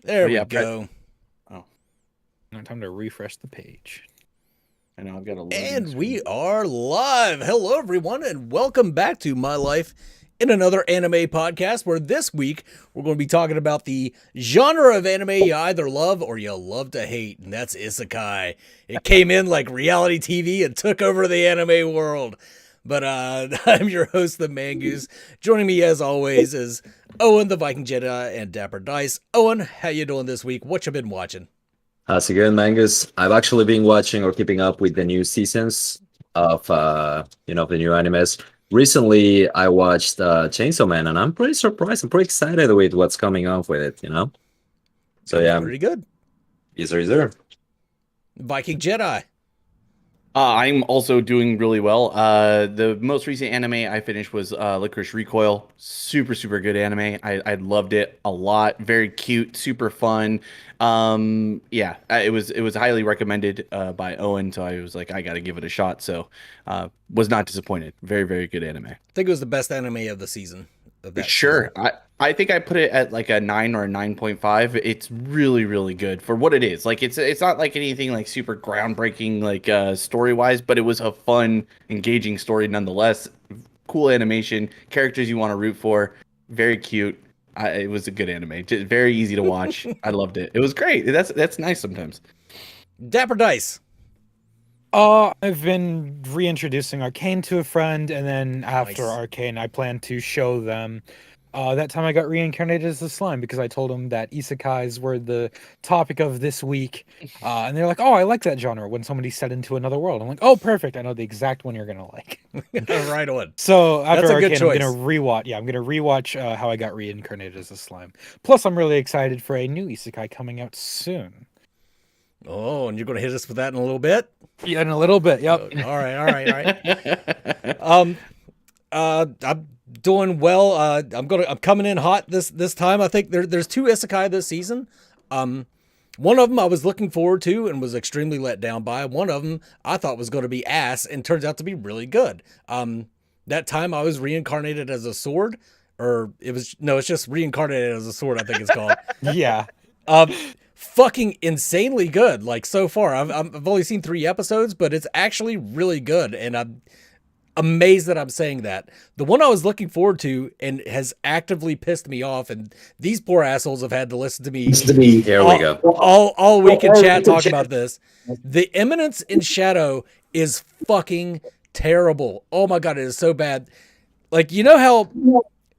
There we go. Oh, Now time to refresh the page. I know I've got a loading And screen. we are live. Hello, everyone, and welcome back to My Life in Another Anime podcast, where this week we're going to be talking about the genre of anime you either love or you love to hate, and that's Isekai. It came in like reality TV and took over the anime world. But I'm your host, the Mangoose. Joining me, as always, is Owwen, the Viking Jedi, and DapperDice. Owwen, how you doing this week? What you been watching? How's it going, Mangus? I've actually been watching or keeping up with the new seasons of the new animes. Recently, I watched Chainsaw Man, and I'm pretty surprised. I'm pretty excited with what's coming up with it. So yeah, Pretty good. Is there? Viking Jedi. I'm also doing really well. The most recent anime I finished was Licorice Recoil. Super, super good anime. I loved it a lot. Very cute, super fun. It was highly recommended by Owwen, so I was like, I got to give it a shot. So was not disappointed. Very, very good anime. I think it was the best anime of the season. Sure. I think I put it at like a 9 or a 9.5. It's really, really good for what it is. Like it's not like anything like super groundbreaking like story wise, but it was a fun, engaging story nonetheless. Cool animation, characters you want to root for, very cute. It was a good anime. Just very easy to watch. I loved it. It was great. That's nice sometimes. DapperDice. I've been reintroducing Arcane to a friend, and then after Nice. Arcane, I plan to show them. That time I got reincarnated as a slime because I told them that isekais were the topic of this week. And they're like, oh, I like that genre when somebody's set into another world. I'm like, oh, perfect. I know the exact one you're going to like. Right on. So after That's a good Arcane, I'm choice. going to rewatch. Yeah, I'm going to rewatch how I got reincarnated as a slime. Plus, I'm really excited for a new isekai coming out soon. Oh, and you're going to hit us with that in a little bit? Yeah, in a little bit. Yep. All right. I'm doing well. I'm coming in hot this time. I think there's two isekai this season. One of them I was looking forward to and was extremely let down by. One of them I thought was going to be ass and turns out to be really good. That time I was reincarnated as a sword, it's just reincarnated as a sword, I think it's called. Yeah. Fucking insanely good. Like so far, I've only seen 3 episodes, but it's actually really good, and I'm amazed that I'm saying that. The one I was looking forward to and has actively pissed me off, and these poor assholes have had to listen to me. Here we go. All week in chat talking about this. The Eminence in Shadow is fucking terrible. Oh my god, it is so bad. Like, you know how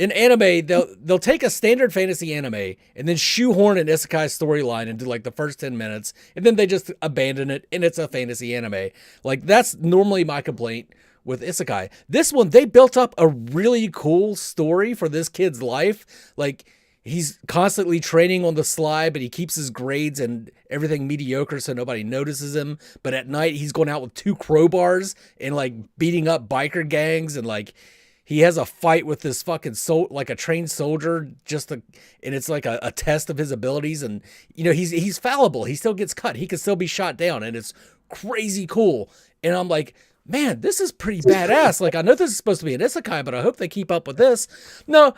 in anime, they'll take a standard fantasy anime and then shoehorn an isekai storyline into like the first 10 minutes, and then they just abandon it, and it's a fantasy anime. Like, that's normally my complaint with isekai. This one, they built up a really cool story for this kid's life. Like, he's constantly training on the sly, but he keeps his grades and everything mediocre so nobody notices him. But at night, he's going out with 2 crowbars and like beating up biker gangs, and like he has a fight with this fucking like a trained soldier and it's like a test of his abilities. And he's fallible. He still gets cut. He can still be shot down, and it's crazy cool. And I'm like, man, this is pretty badass. Like, I know this is supposed to be an isekai, but I hope they keep up with this. No,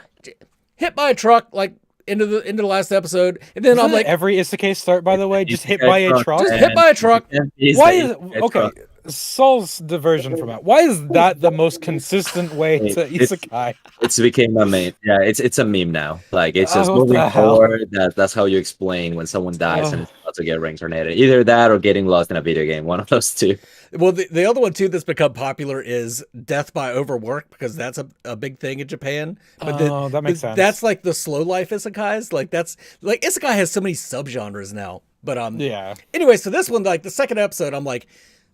hit by a truck, like into the last episode, and then I'm like, every isekai start, by the way, just hit by a truck. Just hit by a truck. Why is okay? Saul's diversion from that. Why is that the most consistent way to isekai? It's became a meme. Yeah, it's a meme now. Like, it's just Oh, what the moving hell? forward. That's how you explain when someone dies and Oh. is about to get reincarnated. Either that or getting lost in a video game. One of those two. well, the other one too that's become popular is death by overwork, because that's a big thing in Japan. But That makes sense. That's like the slow life isekais. Like, that's like isekai has so many subgenres now. But yeah. Anyway, so this one, like the second episode, I'm like,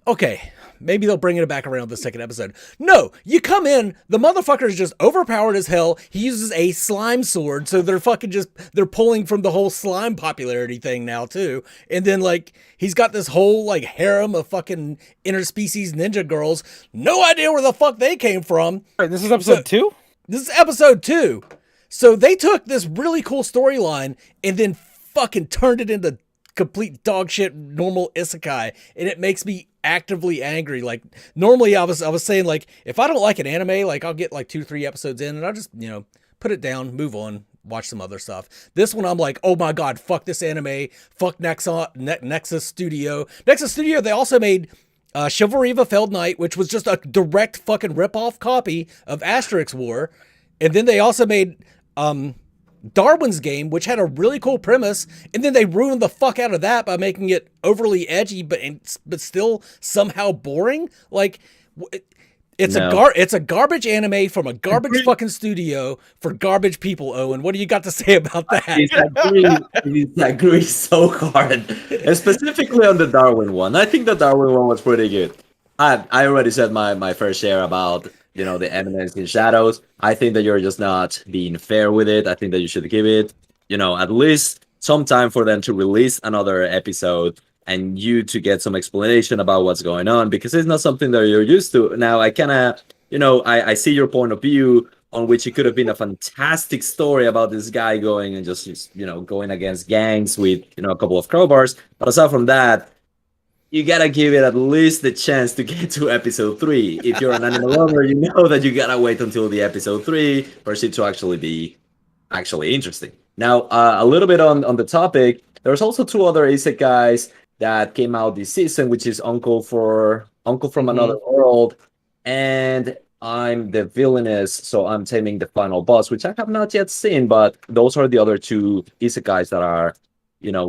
okay, maybe they'll bring it back around the second episode. No, you come in, the motherfucker is just overpowered as hell. He uses a slime sword, so they're pulling from the whole slime popularity thing now too. And then like he's got this whole like harem of fucking interspecies ninja girls. No idea where the fuck they came from. Wait, this is episode 2? This is episode 2. So they took this really cool storyline and then fucking turned it into complete dog shit normal isekai, and it makes me actively angry. Like, normally I was saying, like, if I don't like an anime, like, I'll get like 2-3 episodes in and I'll just put it down, move on, watch some other stuff. This one I'm like, oh my god, fuck this anime, fuck Nexus Studio. Nexus Studio, they also made Chivalry of a Felled Knight, which was just a direct fucking rip-off copy of Asterix War. And then they also made Darwin's Game, which had a really cool premise, and then they ruined the fuck out of that by making it overly edgy, but still somehow boring. Like, it's a garbage anime from a garbage fucking studio for garbage people. Owen, what do you got to say about that? I agree so hard, and specifically on the Darwin one. I think the Darwin one was pretty good. I already said my fair share about the eminence in shadows. I think that you're just not being fair with it. I think that you should give it at least some time for them to release another episode and you to get some explanation about what's going on, because it's not something that you're used to. Now, I kind of, I see your point of view on which it could have been a fantastic story about this guy going and just, going against gangs with, a couple of crowbars. But aside from that, you gotta give it at least the chance to get to episode 3. If you're an anime lover, you know that you gotta wait until the episode 3 for it to actually be interesting. Now, a little bit on the topic, there's also 2 other isekais that came out this season, which is Uncle from Another World, and I'm the Villainess, so I'm taming the final boss, which I have not yet seen, but those are the other 2 isekais that are,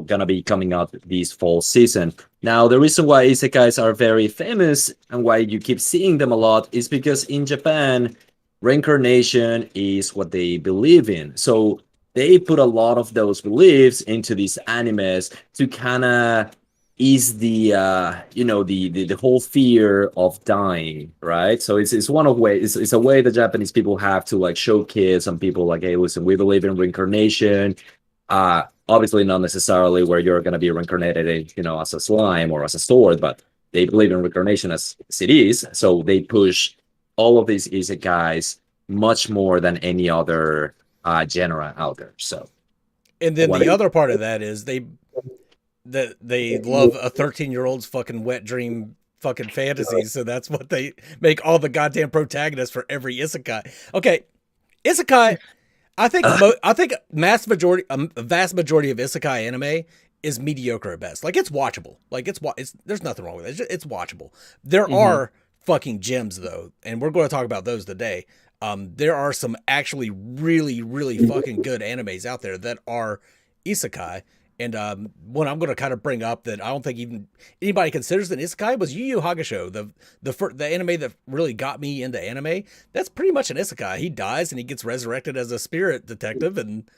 gonna be coming out this fall season. Now, the reason why isekais are very famous and why you keep seeing them a lot is because in Japan, reincarnation is what they believe in. So they put a lot of those beliefs into these animes to kind of ease the the whole fear of dying, right? So it's one of ways, it's a way the Japanese people have to like show kids and people like, hey, listen, we believe in reincarnation. Obviously not necessarily where you're going to be reincarnated, as a slime or as a sword, but they believe in reincarnation as it is. So they push all of these isekais much more than any other genre out there. So, and then the other part of that is they love a 13-year-old's fucking wet dream fucking fantasies. So that's what they make all the goddamn protagonists for every isekai. Okay, isekai. I think a vast majority of isekai anime is mediocre at best. Like, it's watchable. Like, there's nothing wrong with it. It's watchable. There are fucking gems though, and we're going to talk about those today. There are some actually really, really fucking good animes out there that are isekai. And one I'm going to kind of bring up that I don't think even anybody considers an isekai was Yu Yu Hakusho, the anime that really got me into anime. That's pretty much an isekai. He dies and he gets resurrected as a spirit detective, and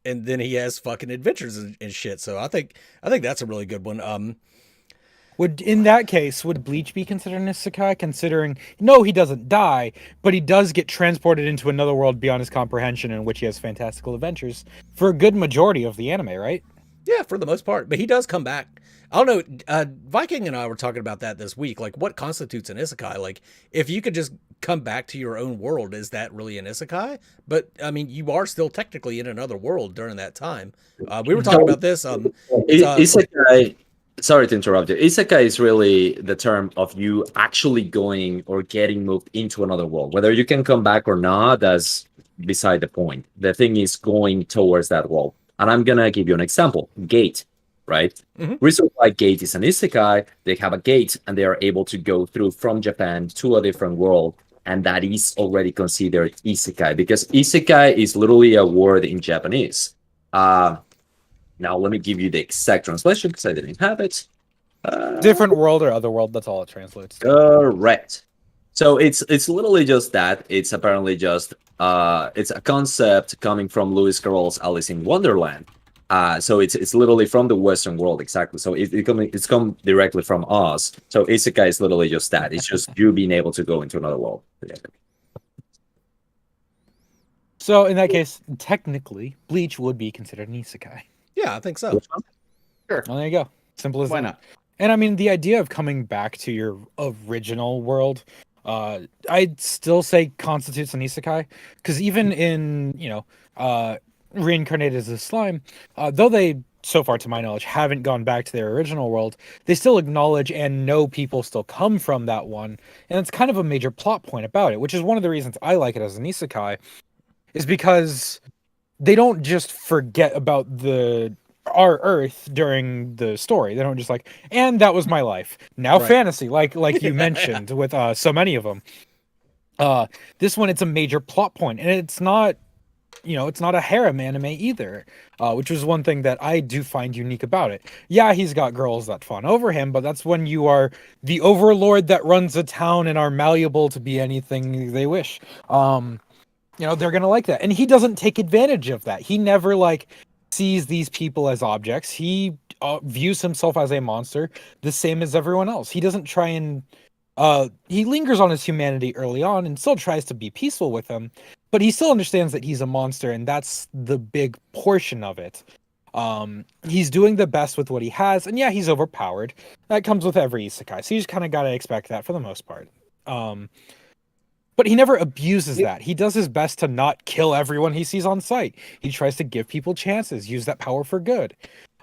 then he has fucking adventures and shit. So I think that's a really good one. In that case, would Bleach be considered an isekai, considering, no, he doesn't die, but he does get transported into another world beyond his comprehension, in which he has fantastical adventures for a good majority of the anime, right? Yeah, for the most part. But he does come back. I don't know. Viking and I were talking about that this week. Like, what constitutes an isekai? Like, if you could just come back to your own world, is that really an isekai? But, I mean, you are still technically in another world during that time. We were talking about this. Isekai, sorry to interrupt you. Isekai is really the term of you actually going or getting moved into another world. Whether you can come back or not, that's beside the point. The thing is going towards that world. And I'm going to give you an example. Gate, right? Reason why Gate is an isekai, they have a gate and they are able to go through from Japan to a different world. And that is already considered isekai, because isekai is literally a word in Japanese. Now, let me give you the exact translation because I didn't have it. Different world or other world, that's all it translates to. Correct. So it's literally just that. It's apparently just it's a concept coming from Lewis Carroll's Alice in Wonderland. So it's literally from the Western world, exactly. So it's come directly from us. So isekai is literally just that. It's just you being able to go into another world. So in that case, technically, Bleach would be considered an isekai. Yeah, I think so. Sure. Well, there you go. Simple as Why that. not? And I mean, the idea of coming back to your original world, I'd still say constitutes an isekai, because even in reincarnated as a slime, though they, so far to my knowledge, haven't gone back to their original world, they still acknowledge and know people still come from that one, and it's kind of a major plot point about it, which is one of the reasons I like it as an isekai, is because they don't just forget about our Earth during the story. They don't just like, and that was my life. Now Right. fantasy, like you mentioned with so many of them. This one, it's a major plot point, and it's not, it's not a harem anime either, which was one thing that I do find unique about it. Yeah, he's got girls that fawn over him, but that's when you are the overlord that runs a town and are malleable to be anything they wish. They're gonna like that, and he doesn't take advantage of that. He never like sees these people as objects. He views himself as a monster, the same as everyone else. He doesn't try and he lingers on his humanity early on and still tries to be peaceful with them, but he still understands that he's a monster, and that's the big portion of it. He's doing the best with what he has, and yeah, he's overpowered. That comes with every isekai, so you just kind of gotta expect that for the most part. But he never abuses that. He does his best to not kill everyone he sees on sight. He tries to give people chances, use that power for good.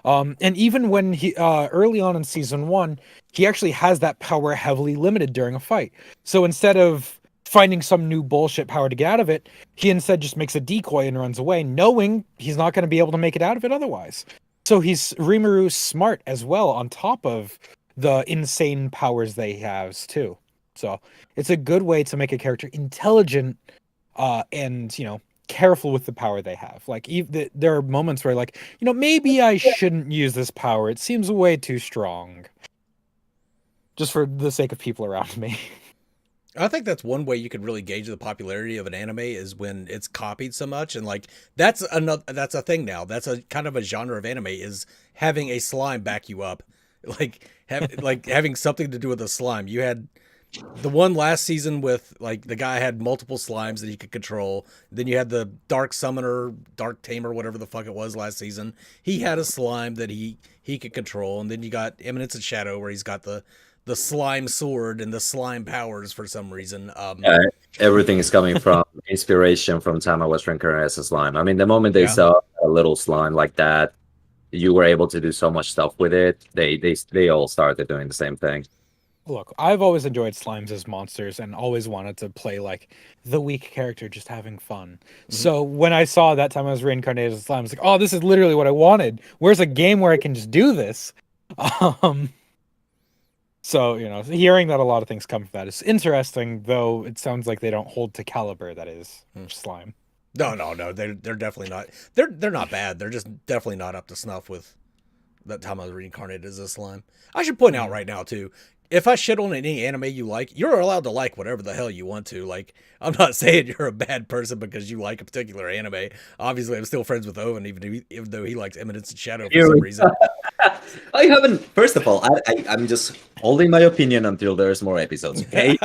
And even when he early on in season 1, he actually has that power heavily limited during a fight. So instead of finding some new bullshit power to get out of it, he instead just makes a decoy and runs away, knowing he's not going to be able to make it out of it otherwise. So he's Rimuru smart as well, on top of the insane powers that he has too. So it's a good way to make a character intelligent and, careful with the power they have. Like, there are moments where, like, maybe I shouldn't use this power. It seems way too strong. Just for the sake of people around me. I think that's one way you could really gauge the popularity of an anime is when it's copied so much, and like that's a thing now. That's a kind of a genre of anime is having a slime back you up, like having something to do with a slime. You had the one last season with like the guy had multiple slimes that he could control. Then you had the Dark Summoner, Dark Tamer, whatever the fuck it was last season. He had a slime that he could control, and then you got Eminence and Shadow where he's got the slime sword and the slime powers for some reason. Everything is coming from inspiration from time I was reincarnated as a slime. I mean, the moment they saw a little slime like that, you were able to do so much stuff with it. They all started doing the same thing. Look, I've always enjoyed slimes as monsters and always wanted to play like the weak character, just having fun. Mm-hmm. So when I saw that time I was reincarnated as a slime, I was like, oh, this is literally what I wanted. Where's a game where I can just do this? So, hearing that a lot of things come from that is interesting, though it sounds like they don't hold to caliber that is slime. No, they're definitely not. They're not bad. They're just definitely not up to snuff with that time I was reincarnated as a slime. I should point out right now too, if I shit on any anime you like, you're allowed to like whatever the hell you want to. Like, I'm not saying you're a bad person because you like a particular anime. Obviously, I'm still friends with Owwen, even though he likes Eminence and Shadow for some reason. I haven't. First of all, I'm just holding my opinion until there's more episodes. Okay.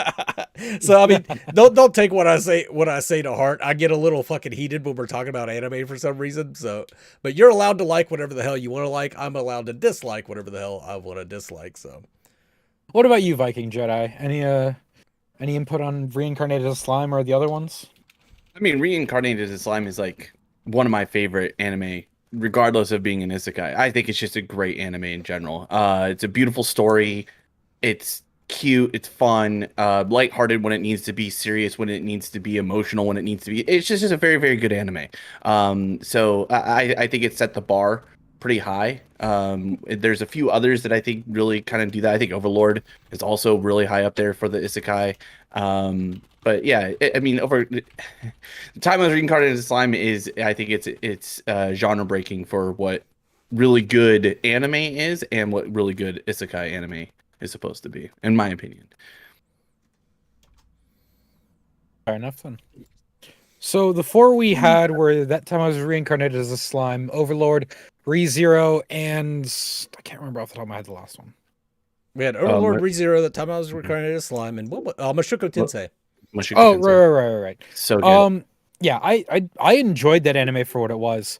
So I mean, don't take what I say to heart. I get a little fucking heated when we're talking about anime for some reason. So, but you're allowed to like whatever the hell you want to like. I'm allowed to dislike whatever the hell I want to dislike. So. What about you, Viking Jedi? Any input on Reincarnated as Slime or the other ones? I mean, Reincarnated as Slime is like one of my favorite anime, regardless of being an isekai. I think it's just a great anime in general. It's a beautiful story. It's cute. It's fun. Lighthearted when it needs to be, serious when it needs to be, emotional when it needs to be. It's just a very, very good anime. So I think it set the bar pretty high. There's a few others that I think really kind of do that. I think Overlord is also really high up there for the isekai. But yeah, I mean, the time I was reincarnated as slime is, I think it's genre breaking for what really good anime is and what really good isekai anime is supposed to be, in my opinion. Fair enough then. So the four we had were That Time I Was Reincarnated as a Slime, Overlord, ReZero, and I can't remember off the top of my head the last one. We had Overlord, ReZero, That Time I Was Reincarnated as Slime, and Mushoku Tensei. Right. So good. Yeah, I enjoyed that anime for what it was.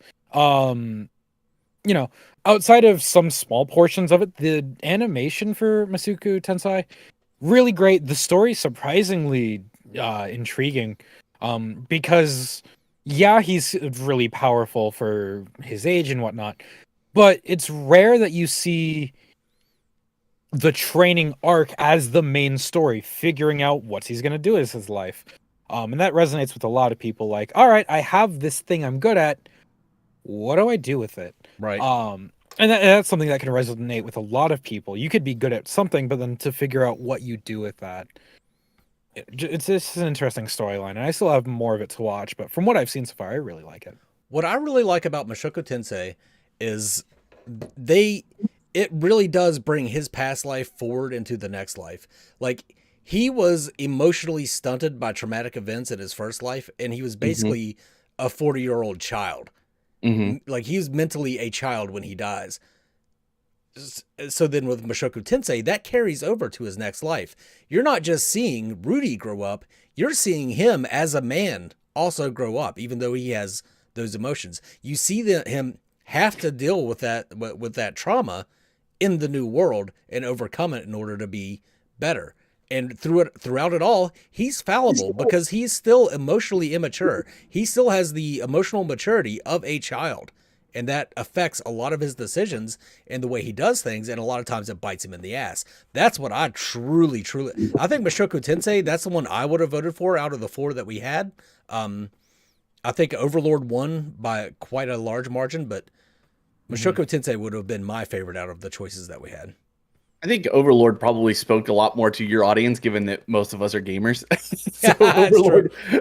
Outside of some small portions of it, the animation for Mushoku Tensei really great. The story surprisingly intriguing. Because he's really powerful for his age and whatnot, but it's rare that you see the training arc as the main story, figuring out what he's going to do as his life. And that resonates with a lot of people. Like, all right, I have this thing I'm good at. what do I do with it? Right. And that's something that can resonate with a lot of people. You could be good at something, but then to figure out what you do with that, it's an interesting storyline, and I still have more of it to watch. But from what I've seen so far, I really like it. What I really like about Mushoku Tensei is it really does bring his past life forward into the next life. Like, he was emotionally stunted by traumatic events in his first life, and he was basically a 40-year-old child. Like, he's mentally a child when he dies. So then with Mushoku Tensei, that carries over to his next life. You're not just seeing Rudy grow up, you're seeing him as a man also grow up, even though he has those emotions. You see him have to deal with that trauma in the new world and overcome it in order to be better. And throughout it all, he's fallible because he's still emotionally immature. He still has the emotional maturity of a child. And that affects a lot of his decisions and the way he does things. And a lot of times it bites him in the ass. That's what I truly, I think Mushoku Tensei, that's the one I would have voted for out of the 4 that we had. I think Overlord won by quite a large margin, but Mushoku Tensei would have been my favorite out of the choices that we had. I think Overlord probably spoke a lot more to your audience, given that most of us are gamers. So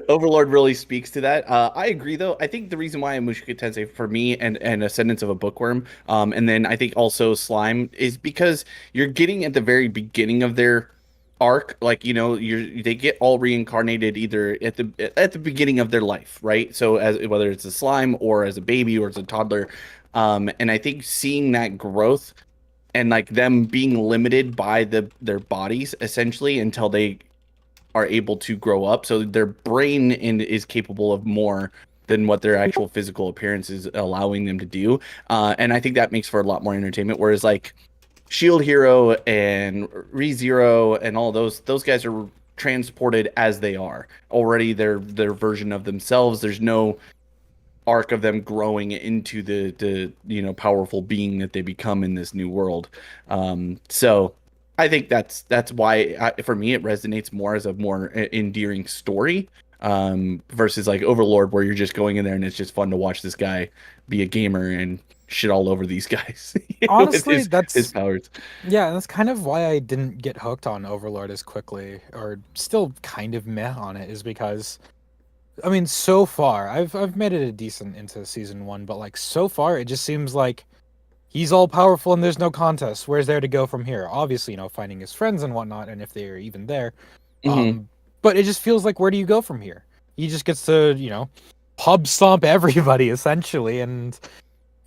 Overlord really speaks to that. I agree, though. I think the reason why Mushoku Tensei for me and Ascendance of a Bookworm, and then I think also Slime, is because you're getting at the very beginning of their arc. Like, you know, they get all reincarnated either at the beginning of their life, right? So as whether it's a slime or as a baby or as a toddler, and I think seeing that growth. And like them being limited by their bodies essentially until they are able to grow up. So their brain is capable of more than what their actual physical appearance is allowing them to do. And I think that makes for a lot more entertainment. Whereas like Shield Hero and ReZero and all those guys are transported as they are already. Their version of themselves. There's no arc of them growing into the powerful being that they become in this new world. So I think that's why for me it resonates more as a more endearing story versus like Overlord, where you're just going in there and it's just fun to watch this guy be a gamer and shit all over these guys. Honestly, that's his powers. Yeah, and that's kind of why I didn't get hooked on Overlord as quickly, or still kind of meh on it, is because I mean, so far, I've made it a decent into season 1, but like so far, it just seems like he's all powerful and there's no contest. Where's there to go from here? Obviously, finding his friends and whatnot, and if they're even there. But it just feels like, where do you go from here? He just gets to, pub stomp everybody essentially, and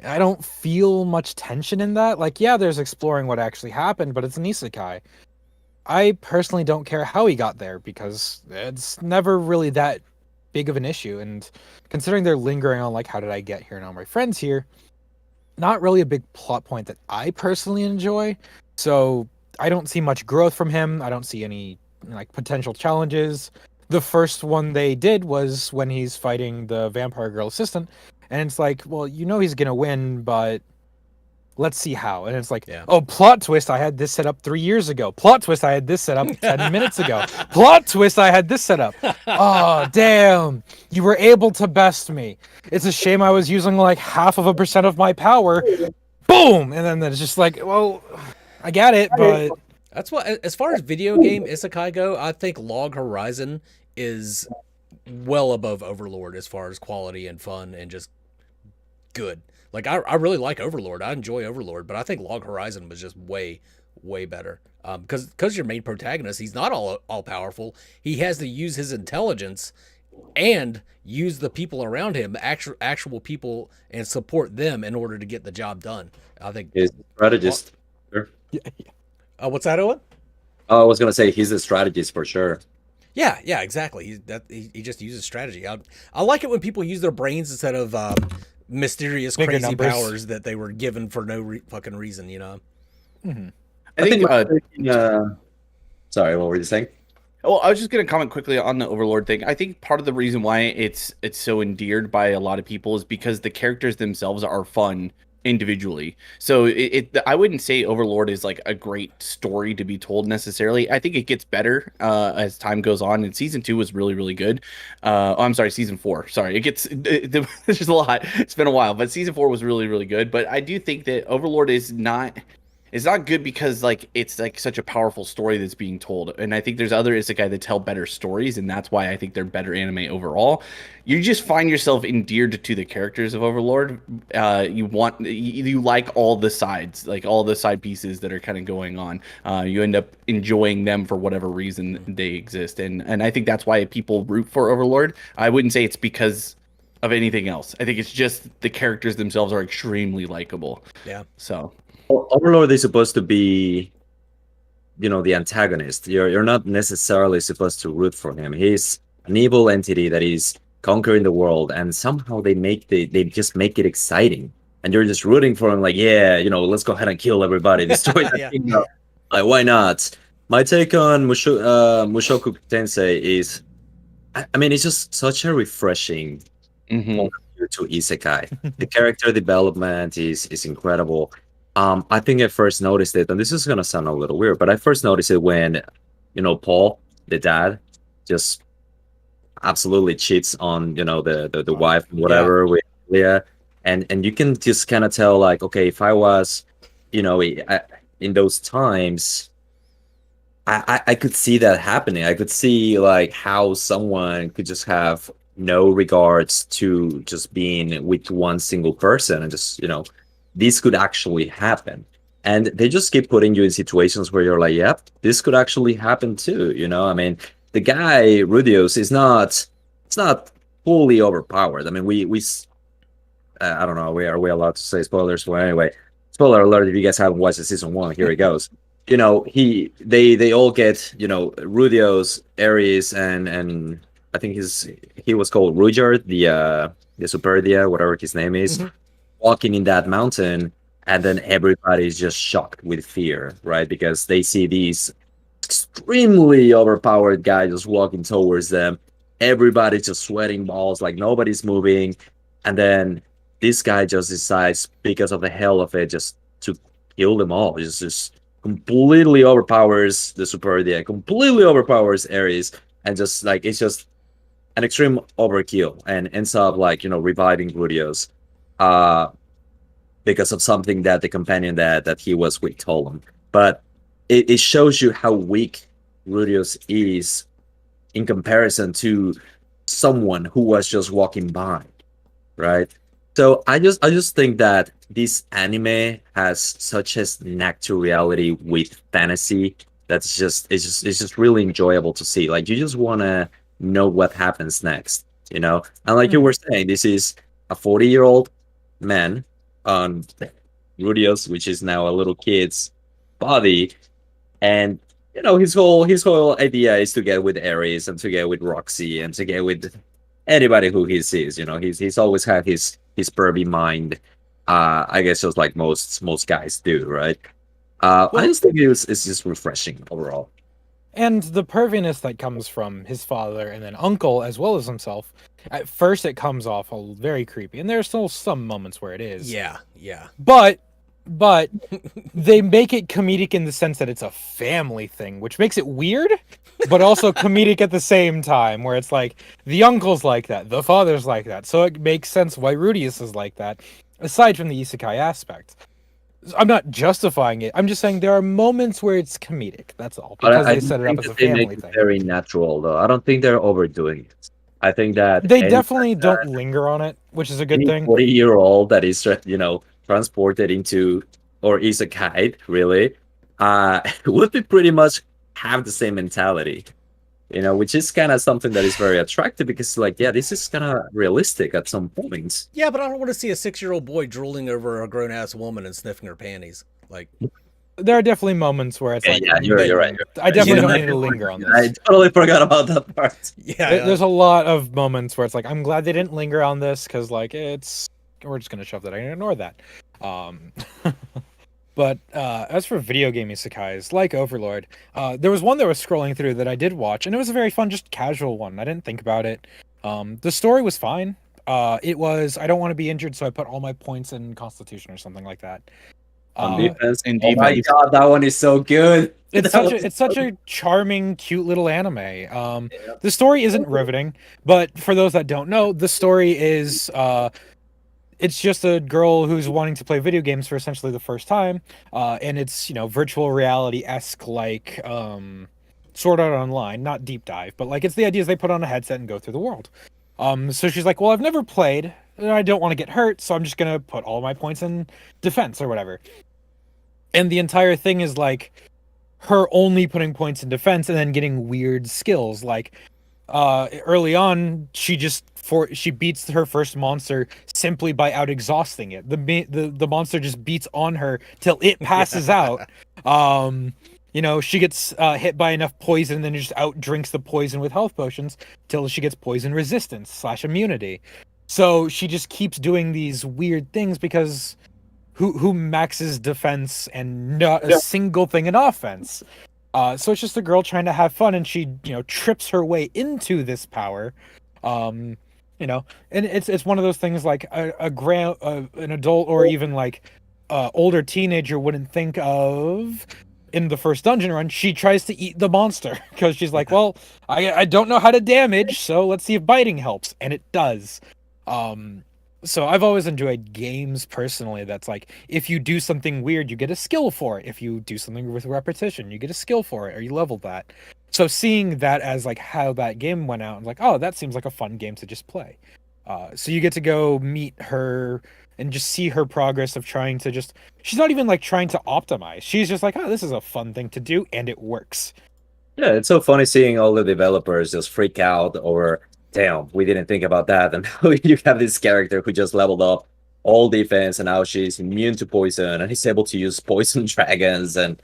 I don't feel much tension in that. Like, yeah, there's exploring what actually happened, but it's an isekai. I personally don't care how he got there because it's never really that big of an issue, and considering they're lingering on like, how did I get here and all my friends here, not really a big plot point that I personally enjoy. So I don't see much growth from him. I don't see any like potential challenges. The first one they did was when he's fighting the vampire girl assistant, and it's like, well, he's gonna win, but let's see how. And it's like, oh, plot twist, I had this set up 3 years ago. Plot twist, I had this set up 10 minutes ago. Plot twist, I had this set up. Oh, damn. You were able to best me. It's a shame I was using like 0.5% of my power. Boom! And then it's just like, well, I get it, but... That's what, as far as video game isekai go, I think Log Horizon is well above Overlord as far as quality and fun and just good. Like, I really like Overlord. I enjoy Overlord, but I think Log Horizon was just way, way better. Because your main protagonist, he's not all powerful. He has to use his intelligence and use the people around him, actual people, and support them in order to get the job done. I think he's a strategist. Sure. What's that, Owen? I was gonna say he's a strategist for sure. Yeah, exactly. He just uses strategy. I like it when people use their brains instead of mysterious crazy powers that they were given for no fucking reason, I think sorry, what were you saying? Well, I was just going to comment quickly on the Overlord thing. I think part of the reason why it's so endeared by a lot of people is because the characters themselves are fun individually. So I wouldn't say Overlord is like a great story to be told necessarily. I think it gets better as time goes on, and season 2 was really really good. I'm sorry, season 4. Sorry, there's just a lot. It's been a while, but season 4 was really really good. But I do think that Overlord is not. It's not good because like it's like such a powerful story that's being told, and I think there's other isekai that tell better stories, and that's why I think they're better anime overall. You just find yourself endeared to the characters of Overlord. You like all the sides, like all the side pieces that are kind of going on. You end up enjoying them for whatever reason they exist, and I think that's why people root for Overlord. I wouldn't say it's because of anything else. I think it's just the characters themselves are extremely likable. Yeah. So. Overlord is supposed to be, the antagonist. You're not necessarily supposed to root for him. He's an evil entity that is conquering the world, and somehow they just make it exciting, and you're just rooting for him. Like, yeah, let's go ahead and kill everybody, destroy that kingdom. Like, why not? My take on Mushoku Tensei is, I mean, it's just such a refreshing point to isekai. The character development is incredible. I think I first noticed it, and this is gonna sound a little weird, but I first noticed it when, Paul, the dad, just absolutely cheats on, the wife, whatever, with Leah, and you can just kind of tell, like, okay, if I was, in those times, I could see that happening. I could see like how someone could just have no regards to just being with one single person and just, this could actually happen. And they just keep putting you in situations where you're like, yep, this could actually happen too. I mean, the guy, Rudios, it's not fully overpowered. I mean, I don't know, are we allowed to say spoilers? Well, anyway, spoiler alert, if you guys haven't watched the season 1, here it goes. They all get, Rudios, Ares, and I think he was called Rudyard, the Superdia, whatever his name is, walking in that mountain, and then everybody's just shocked with fear, right? Because they see these extremely overpowered guys just walking towards them. Everybody's just sweating balls, like nobody's moving. And then this guy just decides, because of the hell of it, just to kill them all. Just completely overpowers the Superdia, completely overpowers Ares, and just like it's just an extreme overkill, and ends up like reviving Rudios. Because of something that the companion that he was with told him. But it shows you how weak Rudios is in comparison to someone who was just walking by, right? So I just think that this anime has such a knack to reality with fantasy that's just it's just really enjoyable to see. Like, you just want to know what happens next, and like you were saying, this is a 40-year-old man on Rudios, which is now a little kid's body, and his whole idea is to get with Ares and to get with Roxy and to get with anybody who he sees. He's always had his pervy mind. I guess just like most guys do, right? I just think it's just refreshing overall. And the perviness that comes from his father and then uncle, as well as himself, at first it comes off very creepy, and there's still some moments where it is. Yeah. But they make it comedic in the sense that it's a family thing, which makes it weird, but also comedic at the same time, where it's like the uncle's like that, the father's like that, so it makes sense why Rudius is like that, aside from the isekai aspect. I'm not justifying it. I'm just saying there are moments where it's comedic. That's all. Because they set it up as a family thing. Very natural, though. I don't think they're overdoing it. I think that they definitely don't linger on it, which is a good thing. 40-year-old that is, transported into, or isekai, really, would be pretty much have the same mentality. Which is kind of something that is very attractive, because, like, yeah, this is kind of realistic at some points. Yeah, but I don't want to see a 6-year-old boy drooling over a grown-ass woman and sniffing her panties. Like, there are definitely moments where it's like, yeah, you're right. I definitely don't need to linger on this. I totally forgot about that part. Yeah, there's a lot of moments where it's like, I'm glad they didn't linger on this, because like we're just gonna shove that and ignore that. But as for video game isekais, like Overlord, there was one that was scrolling through that I did watch, and it was a very fun, just casual one. I didn't think about it. The story was fine. It was I don't want to be injured, so I put all my points in Constitution or something like that. On defense. in Oh my defense. god, that one is so good. It's That such was a charming, cute little anime. The story isn't riveting, but for those that don't know, the story is it's just a girl who's wanting to play video games for essentially the first time, and it's virtual reality-esque, like Sword Art Online, not deep dive, but like it's the idea is they put on a headset and go through the world. So she's like, well, I've never played, and I don't want to get hurt, so I'm just gonna put all my points in defense or whatever. And the entire thing is like her only putting points in defense and then getting weird skills. Like early on, she beats her first monster simply by out exhausting it. The monster just beats on her till it passes out. She gets hit by enough poison and then just out drinks the poison with health potions till she gets poison resistance / immunity. So she just keeps doing these weird things because who maxes defense and not a single thing in offense? So it's just a girl trying to have fun, and she trips her way into this power. And it's one of those things like an adult or even like older teenager wouldn't think of. In the first dungeon run, she tries to eat the monster because she's like, well, I don't know how to damage, so let's see if biting helps, and it does. So I've always enjoyed games personally that's like, if you do something weird, you get a skill for it. If you do something with repetition, you get a skill for it, or you level that. So seeing that as like how that game went out, I'm like, oh, that seems like a fun game to just play. So you get to go meet her and just see her progress of trying to she's not even like trying to optimize. She's just like, oh, this is a fun thing to do, and it works. Yeah, it's so funny seeing all the developers just freak out over, damn, we didn't think about that. And now you have this character who just leveled up all defense, and now she's immune to poison, and he's able to use poison dragons and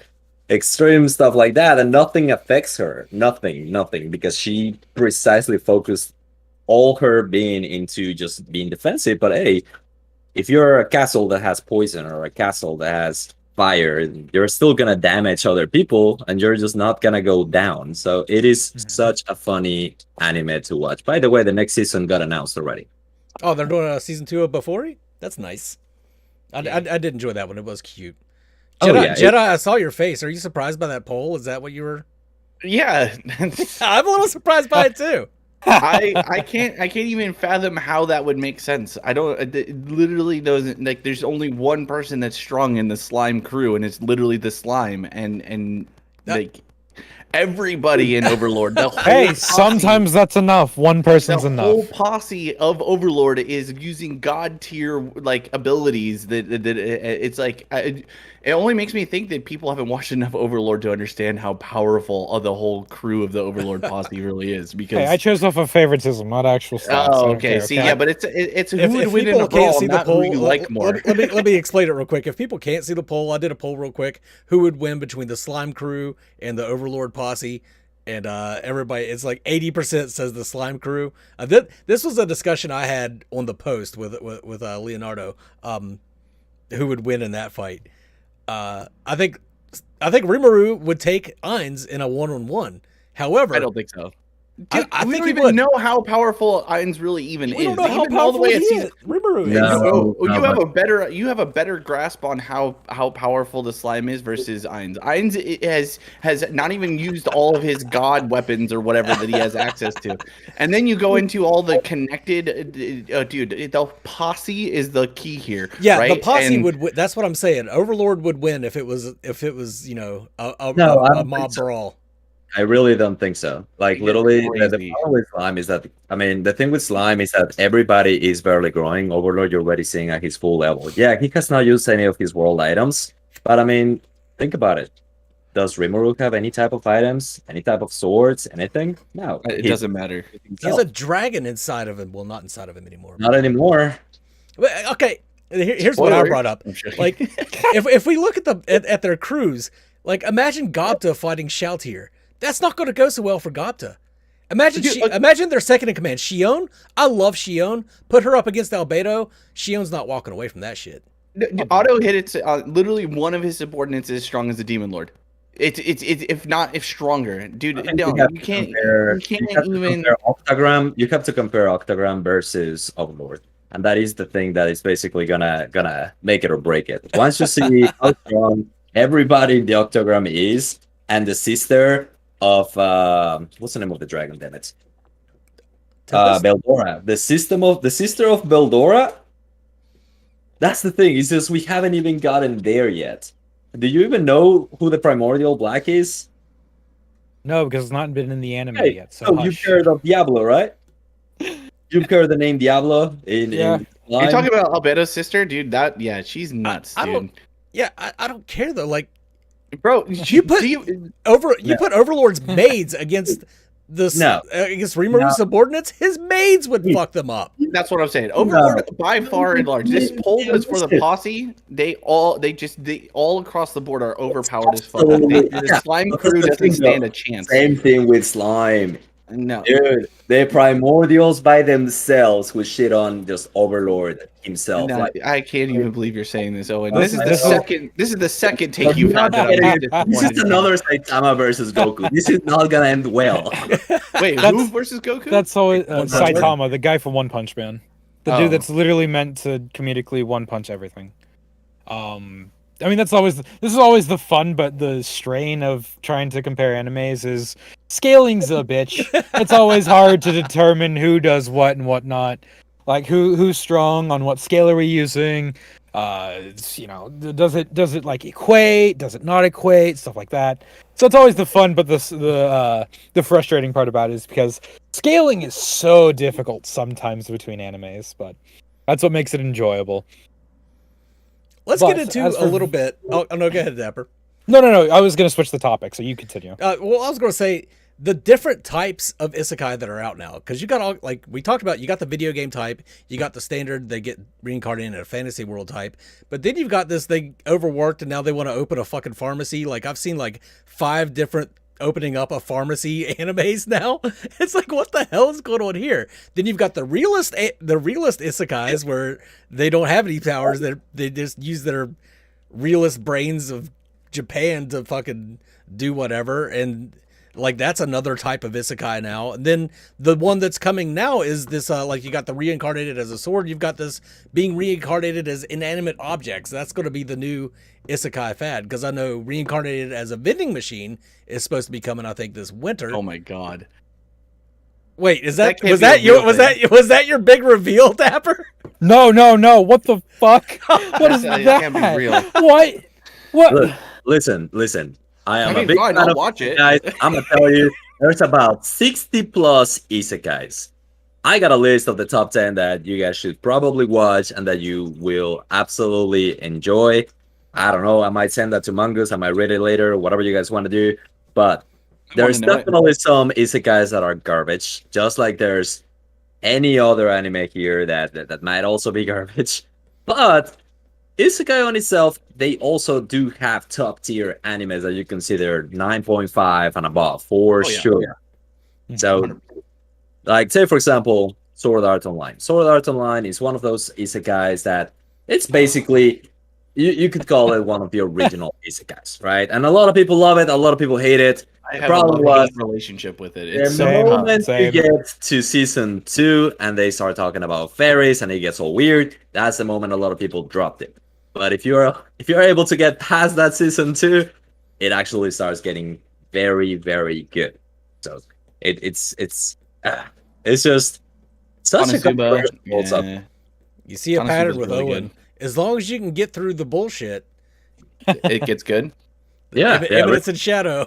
extreme stuff like that, and nothing affects her. Nothing, because she precisely focused all her being into just being defensive. But hey, if you're a castle that has poison or a castle that has fire, you're still gonna damage other people, and you're just not gonna go down. So it is such a funny anime to watch. By the way, the next season got announced already. Oh, they're doing a season 2 of Before? That's nice. I did enjoy that one. It was cute. Jedi, I saw your face. Are you surprised by that poll? Is that what you were? Yeah. I'm a little surprised by it too. I can't even fathom how that would make sense. I don't. It literally doesn't. Like, there's only one person that's strong in the slime crew, and it's literally the slime, and like everybody in Overlord. The whole Hey, sometimes that's enough. One person's the enough. whole posse of Overlord is using god tier like abilities that it's like it only makes me think that people haven't watched enough Overlord to understand how powerful the whole crew of the Overlord posse really is. Because Hey, I chose off of favoritism, not actual stats. oh, I don't okay. care, See, yeah, but it's who would If win in people a can't brawl, see the not who poll, you like more. let me explain it real quick. If people can't see the poll, I did a poll real quick. Who would win between the slime crew and the Overlord posse? And everybody, it's like 80% says the slime crew. This was a discussion I had on the post with Leonardo. Who would win in that fight? I think Rimuru would take Ainz in a 1-on-1. However, I don't think so. I we think don't he even would. know how powerful Ainz really even We is. don't know how Even all the powerful way he at is. season. Rimuru is. No. You have a better grasp on how powerful the slime is versus Ainz. Ainz has not even used all of his god weapons or whatever that he has access to, and then you go into all the connected. Dude, the posse is the key here. Yeah, right? the posse And would win. That's what I'm saying. Overlord would win if it was a No, I a don't mob think so. brawl. I really don't think so. Like, Yeah, literally, the crazy. problem with slime is that, I mean, the thing with slime is that everybody is barely growing. Overlord, you're already seeing at his full level. Yeah, he has not used any of his world items, but I mean, think about it. Does Rimuru have any type of items, any type of swords, anything? No, It he- doesn't matter. He's a dragon inside of him. Well, not inside of him anymore. Not anymore. But, okay, here's what I Spoiler. brought up. I'm sure. Like, if we look at their crews, like, imagine Gobta fighting Shoutier. That's not going to go so well for Gobta. Imagine their second in command, Shion. I love Shion. Put her up against Albedo. Shion's not walking away from that shit. Otto hit it. Literally, one of his subordinates is as strong as the Demon Lord. It's if stronger, dude. I think No, have you to can't. compare- You can't have to even. compare Octagram. You have to compare Octagram versus Overlord, and that is the thing that is basically gonna make it or break it. Once you see how strong everybody in the Octagram is, and the sister of what's the name of the dragon? Damn it, Tempest? Beldora. The sister of Beldora. That's the thing. It's just we haven't even gotten there yet. Do you even know who the primordial black is? No, because it's not been in the anime Hey, yet. So so you've hush. heard of Diablo, right? You've heard the name Diablo in Yeah. in You're Slime? talking about Albedo's sister, dude. She's nuts, I dude. don't. Yeah, I don't care though. Like, Bro, You put- do you, you put Overlord's maids against No. against Rimuru subordinates. His maids would fuck them up. that's what I'm saying. Overlord, by far and large, this poll was for the posse. They all across the board are overpowered as fuck. The slime That's crew the doesn't thing, stand though. a chance. Same thing with Slime. No, Dude, the primordials by themselves would shit on just Overlord himself. no, Like, I can't even believe you're saying this, Owen. This This is is- the this is- second. This is the second take you've had that I'm this disappointed is in. another Saitama versus Goku. This is not gonna end well. Wait, That's- who versus Goku? That's always One Punch Man. Saitama, the guy from One Punch Man, the Oh. dude that's literally meant to comedically one punch everything. I mean this is always the fun, but the strain of trying to compare animes is scaling's a bitch. It's always hard to determine who does what and what not. Like who's strong on what scale are we using? Does it like equate? Does it not equate? Stuff like that. So it's always the fun, but the frustrating part about it is because scaling is so difficult sometimes between animes, but that's what makes it enjoyable. Let's But get into as a for- little bit. Oh no, go ahead, Dapper. No. I was gonna switch the topic, so you continue. Well, I was going to say the different types of isekai that are out now, because you got all, like we talked about, you got the video game type, you got the standard, they get reincarnated in a fantasy world type, but then you've got this, they overworked and now they want to open a fucking pharmacy. Like I've seen like 5 different opening up a pharmacy animes now. It's like, what the hell is going on here? Then you've got the realist isekais where they don't have any powers, they just use their realist brains of Japan to fucking do whatever, and like that's another type of isekai now. And then the one that's coming now is this like you got the reincarnated as a sword, you've got this being reincarnated as inanimate objects. That's going to be the new isekai fad, because I know reincarnated as a vending machine is supposed to be coming, I think, this winter. Oh my god. Wait, is That that can't was be a that your real was that your big reveal, Dapper? No. What the fuck? What is That that? can't be real. What? Look, listen. I am I mean, a big fine, fan I'll of watch it. guys. I'm gonna tell you, there's about 60 plus isekais. I got a list of the top 10 that you guys should probably watch and that you will absolutely enjoy. I don't know. I might send that to Mongoose. I might read it later, whatever you guys want to do. But there's know it. definitely some isekais that are garbage, just like there's any other anime here that might also be garbage. But isekai on itself, they also do have top tier animes that you consider 9.5 and above for Oh, yeah. sure. So, like, say for example, Sword Art Online. Sword Art Online is one of those isekais that it's basically you could call it one of the original isekais, right? And a lot of people love it, a lot of people hate it. I The have problem a was love-hate relationship with it. the It's so Same. tough. moment you Same. get to season 2 and they start talking about fairies and it gets all weird, that's the moment a lot of people dropped it. But if you're able to get past that season 2, it actually starts getting very, very good. So it's just such a Konosuba, controversial what's-up. yeah. You see a Konosuba's pattern with really Owwen. As long as you can get through the bullshit, It gets good. Yeah, Eminence and Shadow.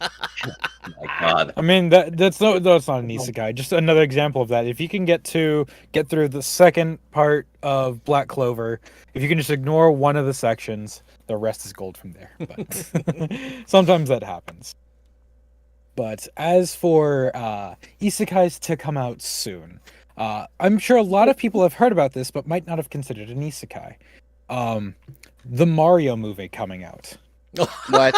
my God. I mean that's not an isekai. Just another example of that. If you can get through the second part of Black Clover, if you can just ignore one of the sections, the rest is gold from there. But sometimes that happens. But as for isekais to come out soon, I'm sure a lot of people have heard about this, but might not have considered an isekai. The Mario movie coming out. What?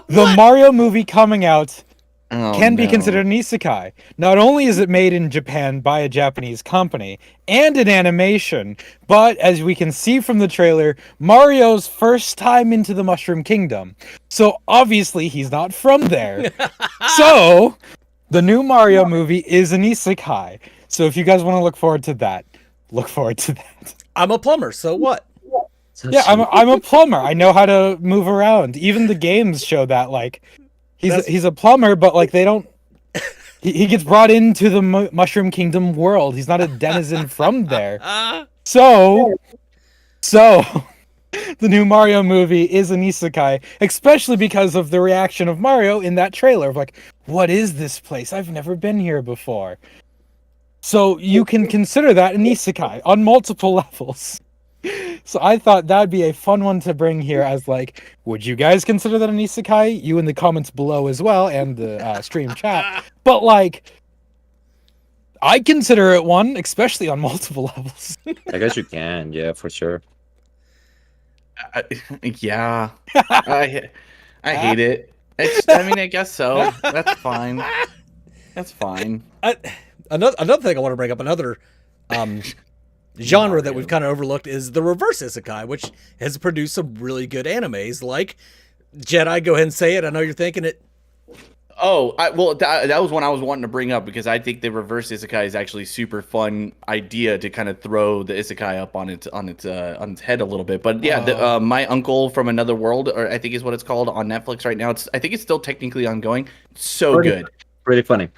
The Mario movie coming out can be considered an isekai. Not only is it made in Japan by a Japanese company and in animation, but as we can see from the trailer, Mario's first time into the Mushroom Kingdom. So obviously he's not from there. So the new Mario movie is an isekai. So if you guys want to look forward to that, look forward to that. I'm a plumber, so what? Yeah, I'm a plumber. I know how to move around. Even the games show that, like, he's a plumber, but like they don't. He gets brought into the Mushroom Kingdom world. He's not a denizen from there. So the new Mario movie is an isekai, especially because of the reaction of Mario in that trailer of like, what is this place? I've never been here before. So you can consider that an isekai on multiple levels. So I thought that'd be a fun one to bring here as like, would you guys consider that an isekai? You in the comments below as well, and the stream chat. But like, I consider it one, especially on multiple levels. I guess you can, yeah, for sure. Yeah, I hate it. I mean, I guess so. That's fine. That's fine. Another thing I want to bring up, another genre that we've kind of overlooked is the reverse isekai, which has produced some really good animes like Jedi. Go ahead and say it. I know you're thinking it. Oh, that was one I was wanting to bring up because I think the reverse isekai is actually super fun idea to kind of throw the isekai up on its head a little bit. But yeah, My Uncle from Another World, or I think is what it's called on Netflix right now. I think it's still technically ongoing. So good, pretty funny.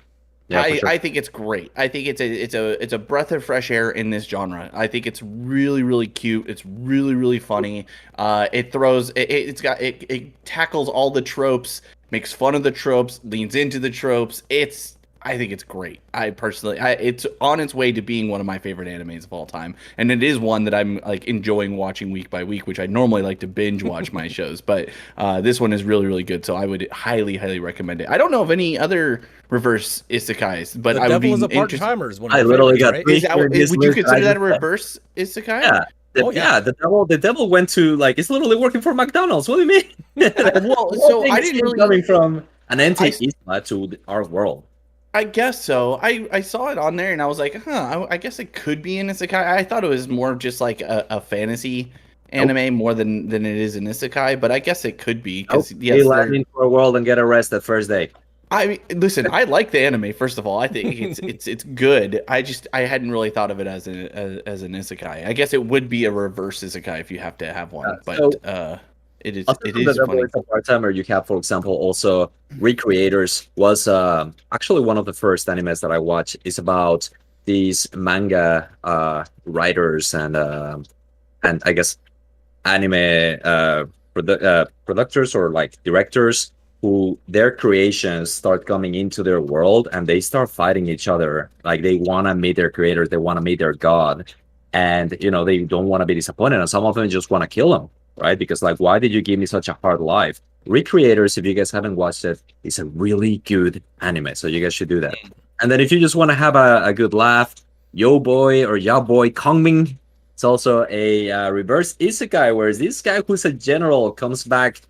Yeah, I, sure. I think it's great. I think it's a breath of fresh air in this genre. I think it's really, really cute. It's really, really funny. It tackles all the tropes, makes fun of the tropes, leans into the tropes. I think it's great. It's on its way to being one of my favorite animes of all time, and it is one that I'm like enjoying watching week by week, which I normally like to binge watch my shows, but this one is really, really good. So I would highly, highly recommend it. I don't know of any other reverse isekais, but I would be interested. I literally got. Right? Would you consider that a reverse isekai? Yeah. The devil went to like it's literally working for McDonald's. What do you mean? Well, so I didn't really coming from an anti-Isma to our world. I guess so. I saw it on there and I was like, I guess it could be an isekai. I thought it was more of just like a fantasy anime more than it is an isekai, but I guess it could be because yes, land into a world and get arrested first day. Listen, I like the anime. First of all, I think it's good. I hadn't really thought of it as an isekai. I guess it would be a reverse isekai if you have to have one, but it is funny. A part-timer you have, for example, also Recreators was actually one of the first animes that I watched. It's about these manga writers and I guess anime producers or like directors who their creations start coming into their world and they start fighting each other. Like they want to meet their creators, they want to meet their god, and they don't want to be disappointed, and some of them just want to kill them. Right? Because like, why did you give me such a hard life? Recreators, if you guys haven't watched it, it's a really good anime, so you guys should do that. And then if you just want to have a good laugh, Yo Boy or Ya Boy Kongming, it's also a reverse isekai, where this guy who's a general comes back.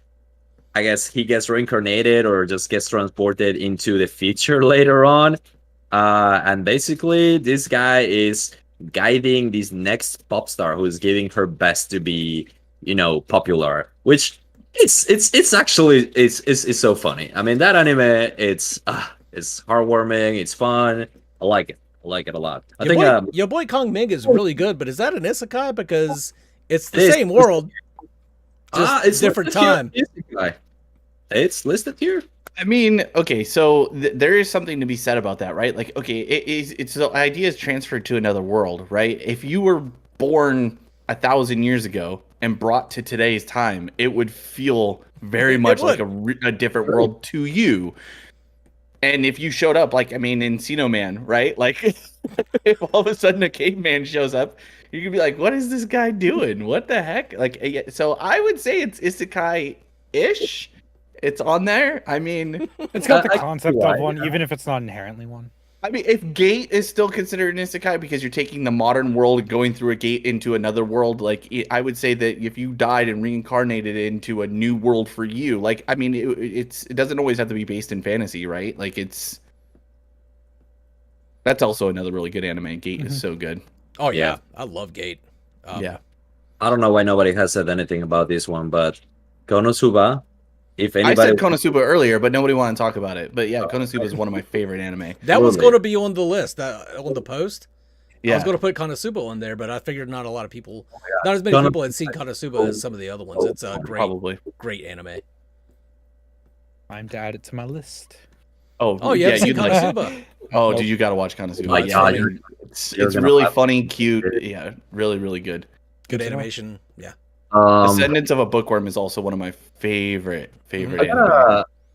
I guess he gets reincarnated or just gets transported into the future later on. And basically, this guy is guiding this next pop star who is giving her best to be popular, which it's actually so funny. I mean, that anime, it's heartwarming, it's fun. I like it a lot. I think Your Boy Kong Ming is really good, but is that an isekai? Because it's the same world, just it's different time. It's listed here. I mean, okay, so there is something to be said about that, right? Like, okay, it's the idea is transferred to another world, right? If you were born 1,000 years ago and brought to today's time, it would feel very much like a different world to you. And if you showed up, like, I mean, in Encino Man, right? Like, if all of a sudden a caveman shows up, you could be like, what is this guy doing? What the heck? Like, so I would say it's isekai-ish. It's on there. I mean, it's got the concept of one, even if it's not inherently one. I mean, if Gate is still considered an isekai because you're taking the modern world and going through a gate into another world, like I would say that if you died and reincarnated into a new world for you, like I mean, it doesn't always have to be based in fantasy, right? Like that's also another really good anime. Gate is so good. Oh yeah, Yeah. I love Gate. Yeah. I don't know why nobody has said anything about this one, but Konosuba, if I anybody said Konosuba earlier, but nobody wanted to talk about it. But yeah, Konosuba is one of my favorite anime. That was Totally. going to be on the list, on the post. I Yeah. was going to put Konosuba on there, but I figured not a lot of people, not as many Kono- people had seen Konosuba as some of the other ones. It's a Probably. great anime. Time to add it to my list. Oh, you haven't seen you'd like- Konosuba? Oh, Nope. dude, you got to watch Konosuba. My It's God, funny. you're It's gonna really laugh. funny, cute. Yeah, really, really good. Good Good to know. animation. Yeah. Ascendance of a Bookworm is also one of my favorite I anime.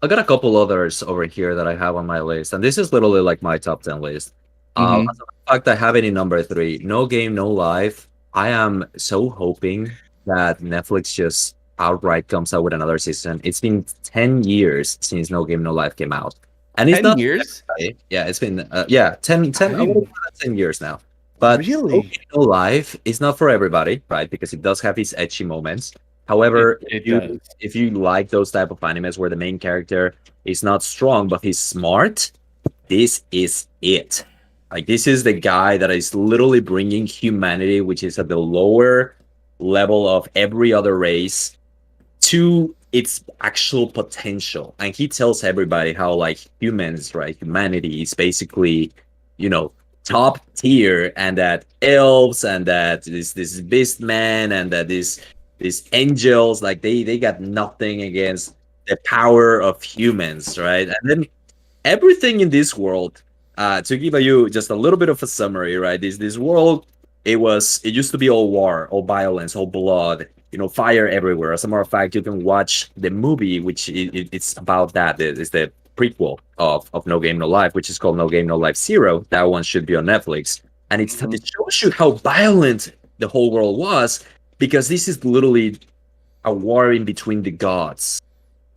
got a couple others over here that I have on my list, and this is literally like my top 10 list. Mhm. As a matter of fact, I have it in number 3. No Game, No Life. I am so hoping that Netflix just outright comes out with another season. It's been 10 years since No Game, No Life came out, and it's 10 not. years? Yeah, it's been 10. I would say 10 years now. But Really? No Game, No Life is not for everybody, right? Because it does have its etchy moments. However, It if does. if you like those type of animes where the main character is not strong but he's smart, this is it. Like this is the guy that is literally bringing humanity, which is at the lower level of every other race, to its actual potential. And he tells everybody how like humans, right? Humanity is basically, top tier, and that elves and that this beast man and that these angels, like they got nothing against the power of humans, right? And then everything in this world, to give you just a little bit of a summary, right? This world, it used to be all war, all violence, all blood, fire everywhere. As a matter of fact, you can watch the movie, which it's about that. It's the prequel of No Game No Life, which is called No Game No Life Zero. That one should be on Netflix, and it shows you how violent the whole world was, because this is literally a war in between the gods,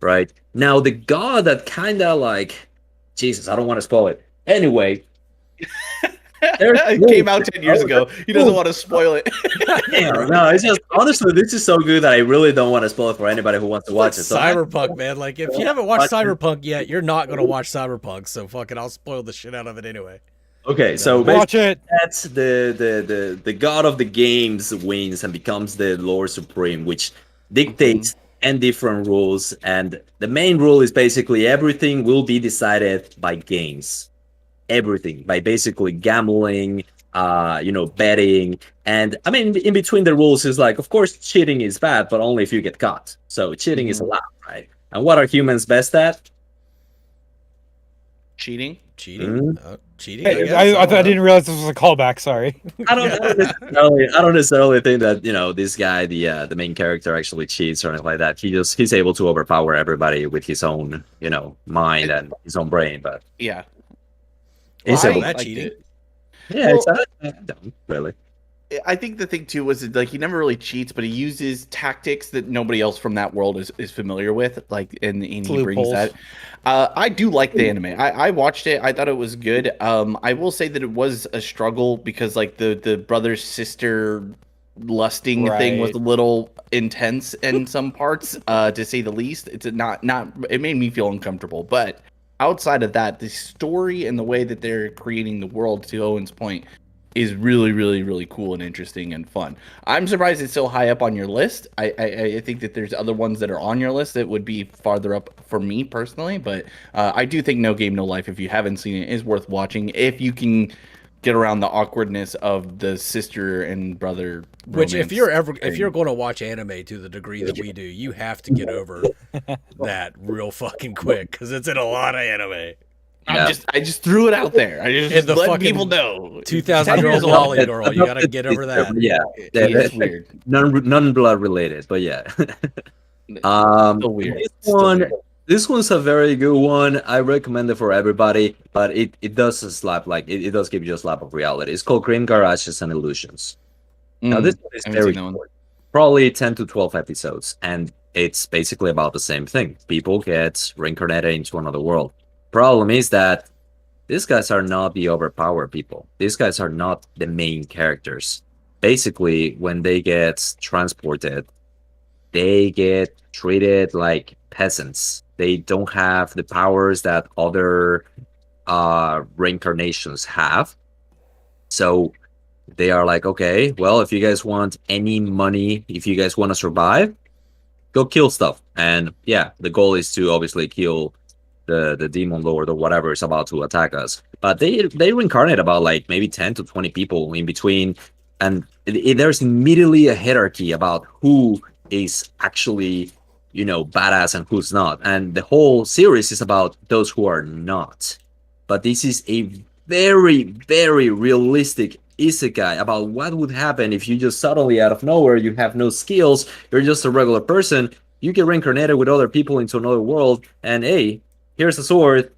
right? Now the god that kind of like, Jesus, I don't want to spoil it. Anyway, It came out 10 years ago. He doesn't want to spoil it. no, it's just honestly, this is so good that I really don't want to spoil it for anybody who wants to watch it. So Cyberpunk, man. Like, if you haven't watched Cyberpunk yet, you're not going to watch Cyberpunk. So, fuck it. I'll spoil the shit out of it anyway. okay, so Watch it. that's the god of the games wins and becomes the Lord Supreme, which dictates and different rules. And the main rule is basically everything will be decided by games. Everything by basically gambling, betting. And I mean, in between the rules is like, of course, cheating is bad, but only if you get caught. So cheating is allowed, right? And what are humans best at? Cheating? Cheating? Cheating? Hey, guess. I don't know. didn't realize this was a callback. Sorry. I don't necessarily think that this guy, the main character, actually cheats or anything like that. He's able to overpower everybody with his own mind and his own brain. But Yeah. he's Wow, able. that liked cheating. it. Yeah, Well- I don't really. I think the thing too was that, like, he never really cheats, but he uses tactics that nobody else from that world is familiar with. Like, and he brings Loopholes. that. I do like the anime. I watched it. I thought it was good. I will say that it was a struggle because like the brother sister lusting thing was a Right. little intense in some parts, to say the least. It's not. It made me feel uncomfortable, but outside of that, the story and the way that they're creating the world, to Owen's point, is really, really, really cool and interesting and fun. I'm surprised it's so high up on your list. I think that there's other ones that are on your list that would be farther up for me personally, but I do think No Game No Life, if you haven't seen it, is worth watching if you can get around the awkwardness of the sister and brother. Which, if romance you're thing. going to watch anime to the degree that we do, you have to get over that real fucking quick because it's in a lot of anime. Yeah. I just threw it out there. I And just the let fucking people know. 2,000-year-old lolly girl, you got to get over that. Yeah, It's weird. none blood related, but yeah. So weird. This Still one, weird. this one's a very good one. I recommend it for everybody, but it does slap it does give you a slap of reality. It's called Green Garages and Illusions. Now this one is I haven't very seen that one. short, probably 10 to 12 episodes, and it's basically about the same thing. People get reincarnated into another world. Problem is that these guys are not the overpowered people. These guys are not the main characters. Basically, when they get transported, they get treated like peasants. They don't have the powers that other reincarnations have. So they are like, okay, well, if you guys want any money, if you guys want to survive, go kill stuff. And yeah, the goal is to obviously kill the demon lord or whatever is about to attack us. But they reincarnate about like maybe 10 to 20 people in between, and there's immediately a hierarchy about who is actually, you know, badass and who's not. And the whole series is about those who are not. But this is a very, very realistic isekai about what would happen if you just suddenly out of nowhere, you have no skills, you're just a regular person, you get reincarnated with other people into another world, and hey, here's a sword,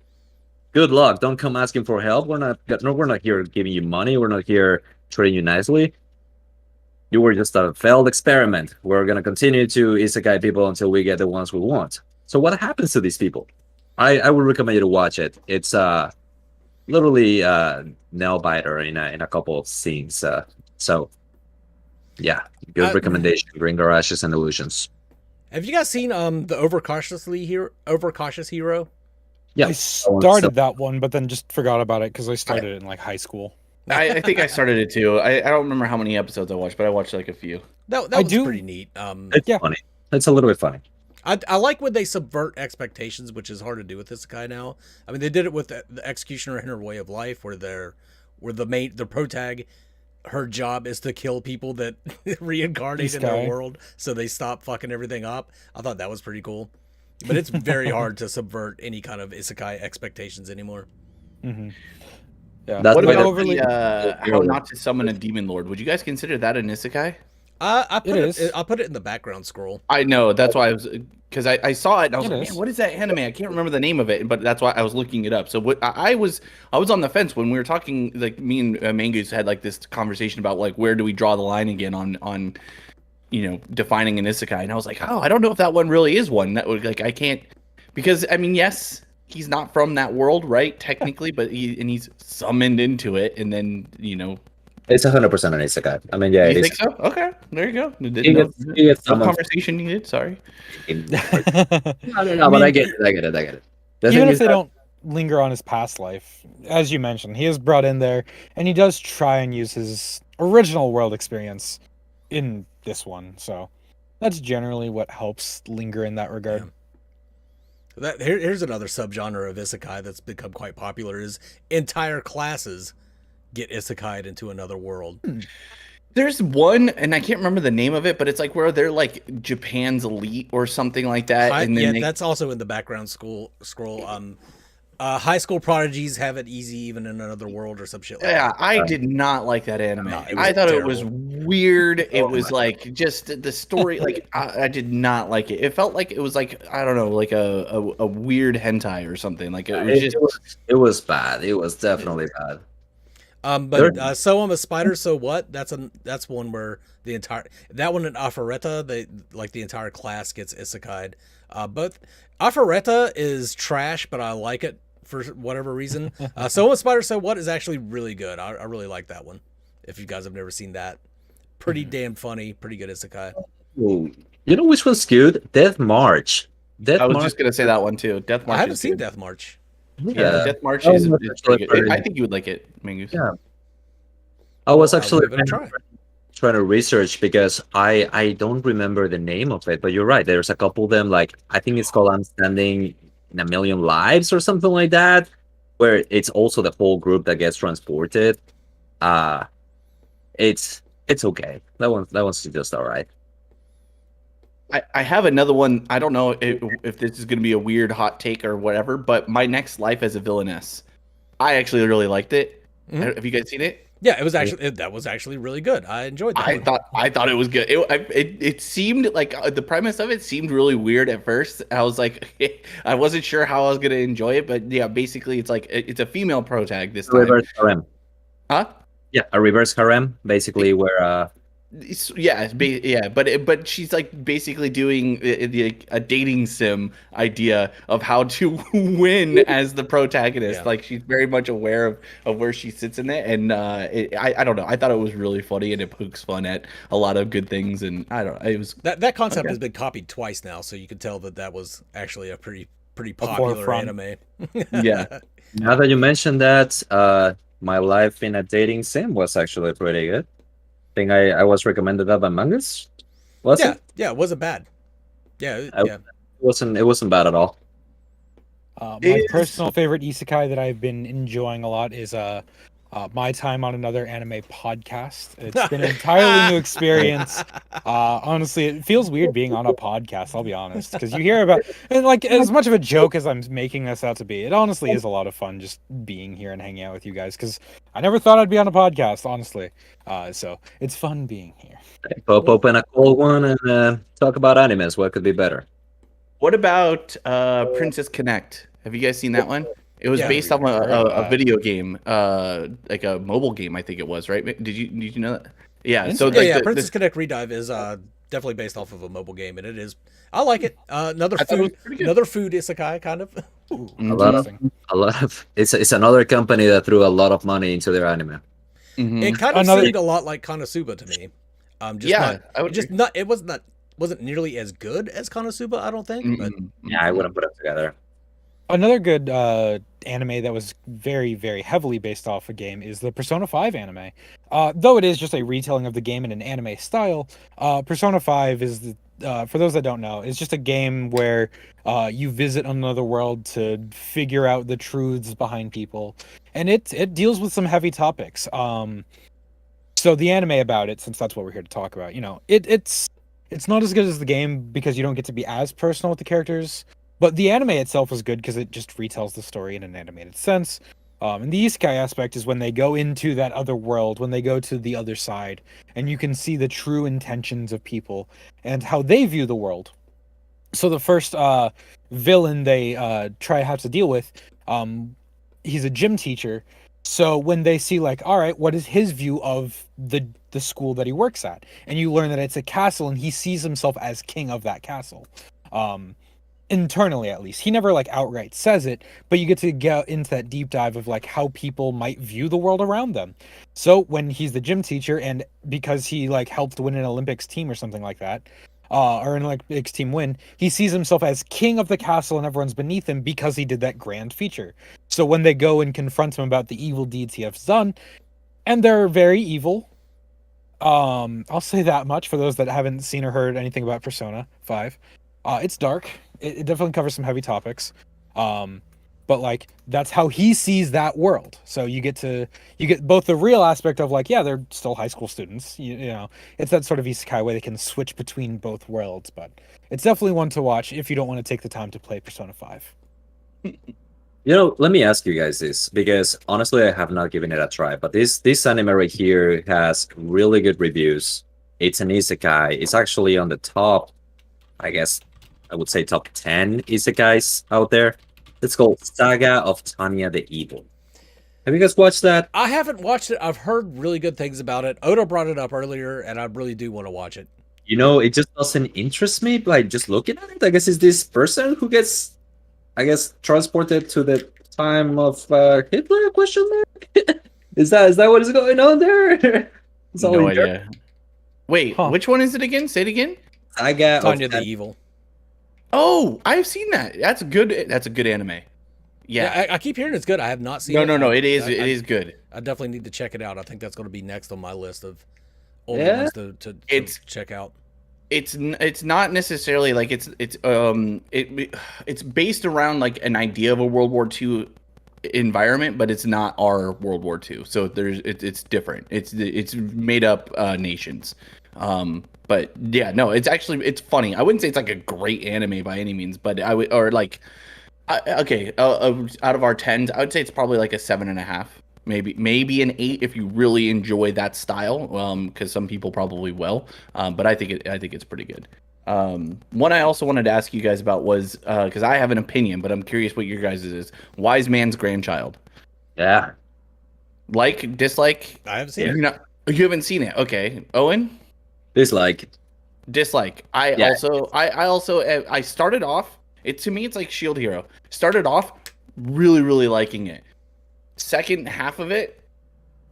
good luck, don't come asking for help, we're not here giving you money, we're not here treating you nicely, you were just a failed experiment, we're going to continue to isekai people until we get the ones we want. So what happens to these people? I would recommend you to watch it. It's literally nail biter in a couple of scenes. So yeah, good recommendation. Green Garages and Illusions. Have you guys seen the Overcautious Hero? Yeah, I started that one, but then just forgot about it because I started it in like high school. I think I started it too. I don't remember how many episodes I watched, but I watched like a few. That was pretty neat. It's funny. It's a little bit funny. I like when they subvert expectations, which is hard to do with this guy now. I mean, they did it with the Executioner and Her Way of Life, where the protag, her job is to kill people that reincarnate in their world, so they stop fucking everything up. I thought that was pretty cool. But it's very hard to subvert any kind of isekai expectations anymore. Mm-hmm. Yeah. What about how not to summon a demon lord? Would you guys consider that an isekai? I'll put it in the background scroll. I know, that's why I was, because I saw it and I was like, man, what is that anime? I can't remember the name of it, but that's why I was looking it up. So what I was on the fence when we were talking, like me and Mangus had like this conversation about like where do we draw the line again on you know, defining an isekai, and I was like, oh, I don't know if that one really is one. That would, like, I can't, because I mean, yes, he's not from that world, right? Technically, but he's summoned into it, and then, you know, it's 100% an isekai. I mean, yeah, you think so? Okay, there you go. No conversation needed. Sorry. No, but I get it. Even if they don't linger on his past life, as you mentioned, he is brought in there, and he does try and use his original world experience in this one, so that's generally what helps linger in that regard. Yeah. Here's another subgenre of isekai that's become quite popular: is entire classes get isekai'd into another world. There's one, and I can't remember the name of it, but it's like where they're like Japan's elite or something like that. And then that's also in the background scroll. High school prodigies have it easy even in another world or some shit like that. Yeah, I did not like that anime. No, I thought terrible. It was weird. It was like just the story. Like I did not like it. It felt like it was like, I don't know, like a weird hentai or something. Like it was just. It was bad. It was definitely bad. But So I'm a Spider, So What? That's one where that one in Afareta, the entire class gets isekai'd. But Afareta is trash, but I like it for whatever reason. So I'm a Spider, So What is actually really good. I really like that one. If you guys have never seen that, pretty damn funny, pretty good isekai. Ooh. You know which one's good? Death March. I was just gonna say that one too. Death March. I haven't seen Death March. Yeah, Death March is pretty good. I think you would like it, Mangus. Yeah. I was actually trying to research because I don't remember the name of it, but you're right. There's a couple of them, like I think it's called I'm Standing in a Million Lives or something like that, where it's also the whole group that gets transported. It's okay. That one's just all right. I have another one. I don't know if this is going to be a weird hot take or whatever, but My Next Life as a Villainess. I actually really liked it. Mm-hmm. Have you guys seen it? Yeah, that was actually really good. I enjoyed that. I thought it was good. It seemed like the premise of it seemed really weird at first. I was like, I wasn't sure how I was going to enjoy it, but yeah, basically it's like it's a female protag this time. Reverse harem. Huh? Yeah, a reverse harem, basically, where but she's like basically doing a dating sim idea of how to win as the protagonist. Yeah. Like she's very much aware of where she sits in it, and I don't know. I thought it was really funny, and it pokes fun at a lot of good things, and I don't know. It was That concept Okay. has been copied twice now, so you can tell that was actually a pretty A popular forefront. anime. Yeah. Now that you mentioned that, my life in a dating sim was actually pretty good. I think I was recommended that by Mangas. Was yeah, it? yeah, it wasn't bad. Yeah, I- yeah. It wasn't bad at all. My Is- personal favorite isekai that I've been enjoying a lot is my time on another anime podcast. It's been an entirely new experience. Honestly, it feels weird being on a podcast, I'll be honest, because you hear about, and like, as much of a joke as I'm making this out to be, it honestly is a lot of fun just being here and hanging out with you guys, because I never thought I'd be on a podcast, honestly. So it's fun being here. Pop open a cold one and talk about animes. What could be better? What about Princess Connect? Have you guys seen that one? It was Yeah, based on heard of a that. video game, like a mobile game, I think it was, right? Did you know that? Yeah. So Interesting. Yeah, like yeah. the- Princess Connect Redive is definitely based off of a mobile game, and it is. I like it. Another I thought it was food, pretty good. another food isekai kind of. Ooh, Mhm. interesting. A lot of it's another company that threw a lot of money into their anime. Mhm. It kind of Another- seemed a lot like Konosuba to me. Just Yeah, not, I would just agree. not. It wasn't nearly as good as Konosuba, I don't think. But Mhm. Yeah, I wouldn't put it together. Another good anime that was very, very heavily based off a game is the Persona 5 anime. Though it is just a retelling of the game in an anime style, Persona 5 is, for those that don't know, is just a game where you visit another world to figure out the truths behind people. And it deals with some heavy topics. So the anime about it, since that's what we're here to talk about, it's not as good as the game because you don't get to be as personal with the characters. But the anime itself is good because it just retells the story in an animated sense. And the isekai aspect is when they go into that other world, when they go to the other side, and you can see the true intentions of people and how they view the world. So the first villain they have to deal with, he's a gym teacher. So when they see like, all right, what is his view of the school that he works at? And you learn that it's a castle, and he sees himself as king of that castle. Internally, at least, he never like outright says it, but you get to get into that deep dive of like how people might view the world around them. So when he's the gym teacher, and because he like helped win an Olympics team or something like that, or an Olympics team win, he sees himself as king of the castle and everyone's beneath him because he did that grand feature. So when they go and confront him about the evil deeds he has done, and they're very evil, I'll say that much for those that haven't seen or heard anything about Persona 5. It's dark. It definitely covers some heavy topics. But like that's how he sees that world. So you get both the real aspect of like, yeah, they're still high school students. You know, it's that sort of isekai way they can switch between both worlds. But it's definitely one to watch if you don't want to take the time to play Persona 5. Let me ask you guys this, because honestly, I have not given it a try. But this anime right here has really good reviews. It's an isekai. It's actually on the top, I guess I would say top 10 isekais out there. It's called Saga of Tanya the Evil. Have you guys watched that? I haven't watched it. I've heard really good things about it. Oda brought it up earlier, and I really do want to watch it. It just doesn't interest me by just looking at it. I guess it's this person who gets, I guess, transported to the time of Hitler? Question mark? Is that what is going on there? It's all No in there. idea. Wait, Huh. which one is it again? Say it again. Saga of Tanya the Tanya. Evil. Oh, I've seen that. That's good. That's a good anime. Yeah. I keep hearing it's good. I have not seen No, it. no, no. It is. I- It is good. I definitely need to check it out. I think that's going to be next on my list of old Yeah. ones to It's- check out. It's not necessarily like it's based around like an idea of a World War II environment, but it's not our World War II. So it's different. It's made up nations. But yeah, no, it's funny. I wouldn't say it's like a great anime by any means, but I would, or like, okay, out of our 10s, I would say it's probably like a 7.5, maybe an 8 if you really enjoy that style. Because some people probably will. But I think it's pretty good. One I also wanted to ask you guys about was because I have an opinion, but I'm curious what your guys' is. Wise Man's Grandchild. Yeah. Like, dislike? I haven't seen it. You haven't seen it. Okay. Owen? Dislike. Dislike. Yeah. I started off. To me, it's like Shield Hero. Started off really liking it. Second half of it,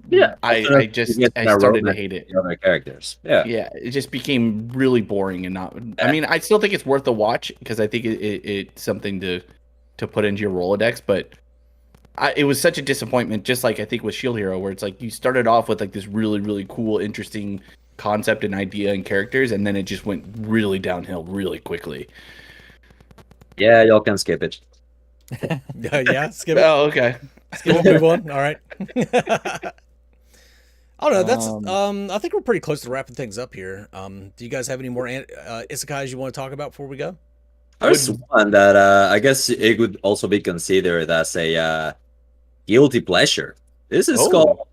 Yeah. I started to hate it. The other characters. Yeah. Yeah, it just became really boring and not. I mean, I still think it's worth a watch because I think it's something to put into your Rolodex, but it was such a disappointment. Just like I think with Shield Hero, where it's like you started off with like this really cool, interesting concept and idea and characters, and then it just went really downhill really quickly. Yeah, y'all can skip it. Yeah, skip it. Oh, okay. Skip it, move on. All right. I don't know. That's I think we're pretty close to wrapping things up here. Do you guys have any more isekais you want to talk about before we go? There's one that I guess it would also be considered as a guilty pleasure. This is called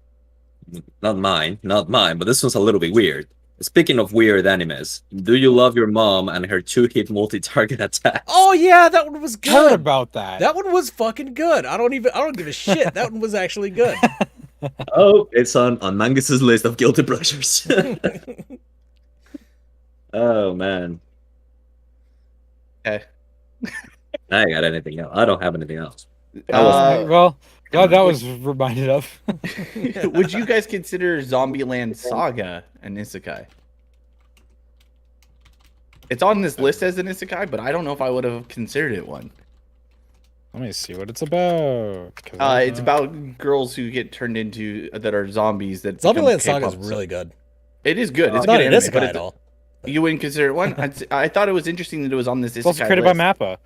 not mine, but this one's a little bit weird. Speaking of weird animes, do you love your mom and her 2-hit multi-target attacks? Oh yeah, that one was good. Heard about that. That one was fucking good. I don't give a shit. That one was actually good. Oh, it's on Mangus's list of guilty pleasures. Oh man. Okay. I ain't got anything else. I don't have anything else. Well, glad that was reminded of. Would you guys consider Zombieland Saga an isekai? It's on this list as an isekai, but I don't know if I would have considered it one. Let me see what it's about. It's about girls who get turned into that are zombies. That Zombieland Saga is really good. It is good. It's not good an anime, isekai at all. You wouldn't consider it one? I thought it was interesting that it was on this isekai It's also created list. by Mappa.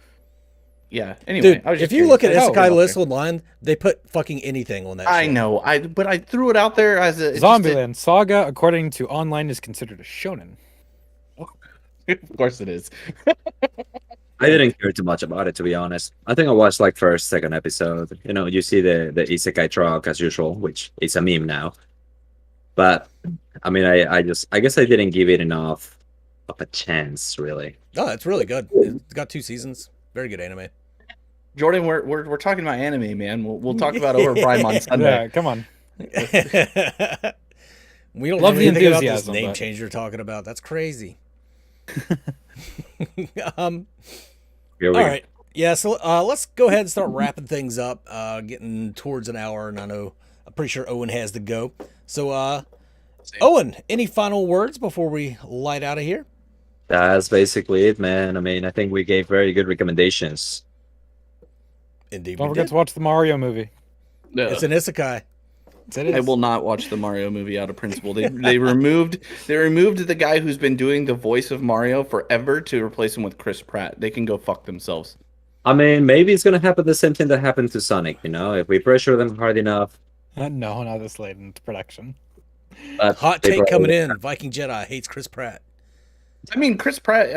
Yeah. Anyway, Dude, I was just if you look at curious. isekai lists online, they put fucking anything on that. I shit. know. But I threw it out there as a Zombieland Saga, according to online, is considered a shonen. Of course it is. I didn't care too much about it, to be honest. I think I watched like first, second episode. You know, you see the isekai truck as usual, which is a meme now. But I mean, I guess I didn't give it enough of a chance, really. Oh, it's really good. It's got 2 seasons. Very good anime. Jordan, we're talking about anime, man. We'll talk about Overprime on Sunday. Yeah, come on. We don't Love know the anything about this enthusiasm, name but- change you're talking about. That's crazy. Here we All go. right. Yeah, so let's go ahead and start wrapping things up. Getting towards an hour, and I'm pretty sure Owwen has to go. So, Owwen, any final words before we light out of here? That's basically it, man. I mean, I think we gave very good recommendations. Indeed, Don't we forget did. to watch the Mario movie. It's an isekai. It I is. will not watch the Mario movie out of principle. They removed the guy who's been doing the voice of Mario forever to replace him with Chris Pratt. They can go fuck themselves. I mean, maybe it's gonna happen the same thing that happened to Sonic. You know, if we pressure them hard enough. No, not this late into production. But Hot they take probably- coming in. Viking Jedi hates Chris Pratt. I mean, Chris Pratt.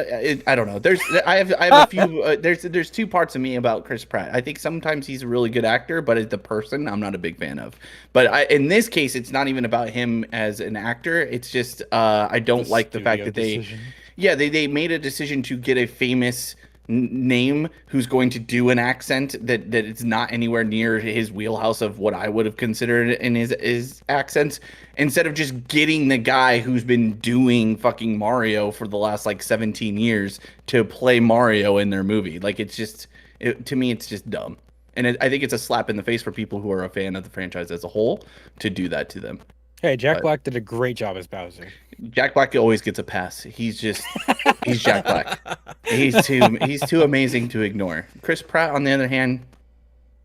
I don't know. I have a few. There's 2 parts of me about Chris Pratt. I think sometimes he's a really good actor, but as the person, I'm not a big fan of. But in this case, it's not even about him as an actor. It's just I don't like the fact that they made a decision to get a famous name who's going to do an accent that it's not anywhere near his wheelhouse of what I would have considered in his accents, instead of just getting the guy who's been doing fucking Mario for the last like 17 years to play Mario in their movie. Like, it's just to me it's just dumb, and I think it's a slap in the face for people who are a fan of the franchise as a whole to do that to them. Hey, Jack Black did a great job as Bowser. Jack Black always gets a pass. He's Jack Black. He's too amazing to ignore. Chris Pratt, on the other hand,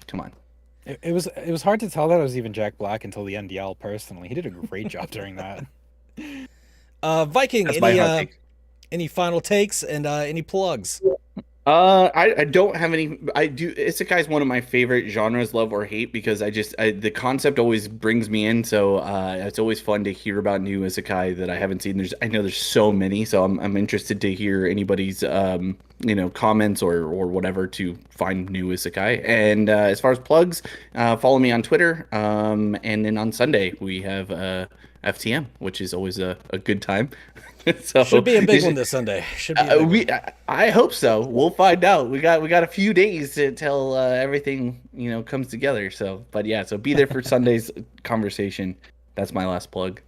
come on. It was hard to tell that it was even Jack Black until the NDL. Personally, he did a great job during that. Viking, That's my hot take. any final takes and any plugs? I don't have any. I do. Isekai is one of my favorite genres, love or hate, because the concept always brings me in. So it's always fun to hear about new isekai that I haven't seen. I know there's so many, so I'm interested to hear anybody's comments or whatever to find new isekai. And as far as plugs, follow me on Twitter. And then on Sunday we have FTM, which is always a good time. So Should be a big one this Sunday. Should be. A big one. I hope so. We'll find out. We got a few days till everything comes together. So, but yeah, so be there for Sunday's conversation. That's my last plug.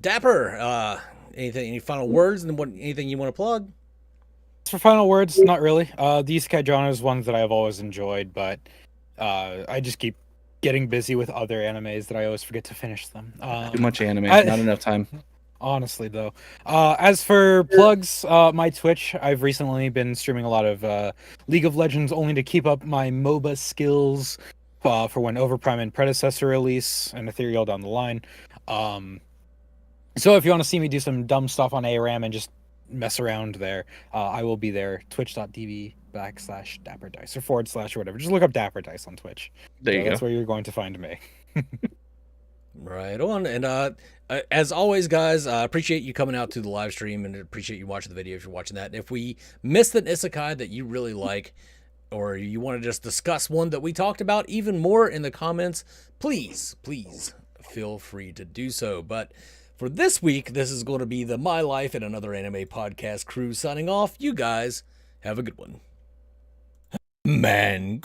Dapper, Anything? Any final words? And anything you want to plug? For final words, not really. The isekai genre is one that I've always enjoyed, but I just keep getting busy with other animes that I always forget to finish them. Too much anime, not enough time. Honestly, though. As for plugs, my Twitch, I've recently been streaming a lot of League of Legends only to keep up my MOBA skills for when Overprime and Predecessor release and Ethereal down the line. So if you want to see me do some dumb stuff on ARAM and just mess around there, I will be there, twitch.tv/DapperDice or / or whatever. Just look up DapperDice on Twitch. There you go. That's where you're going to find me. Right on. And as always, guys, I appreciate you coming out to the live stream and appreciate you watching the video if you're watching that. And if we missed an isekai that you really like, or you want to just discuss one that we talked about even more in the comments, please feel free to do so. But for this week, this is going to be the My Life in Another Anime podcast crew signing off. You guys have a good one. Mangoose!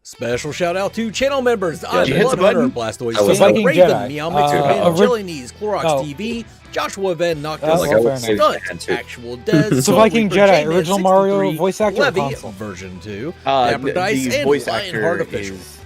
Special shout out to channel members. I'm Bloodhunter, Blastoise, Viking Raven, Jedi. Meow Mix, Jelly Knees, ClockWorx TV, Joshua Van, Nocturne, Stunt, Actual Dead, So Viking Jedi, original Mario voice actor Levy, console. version 2, The DapperDice, and voice Lionheart actor Official. is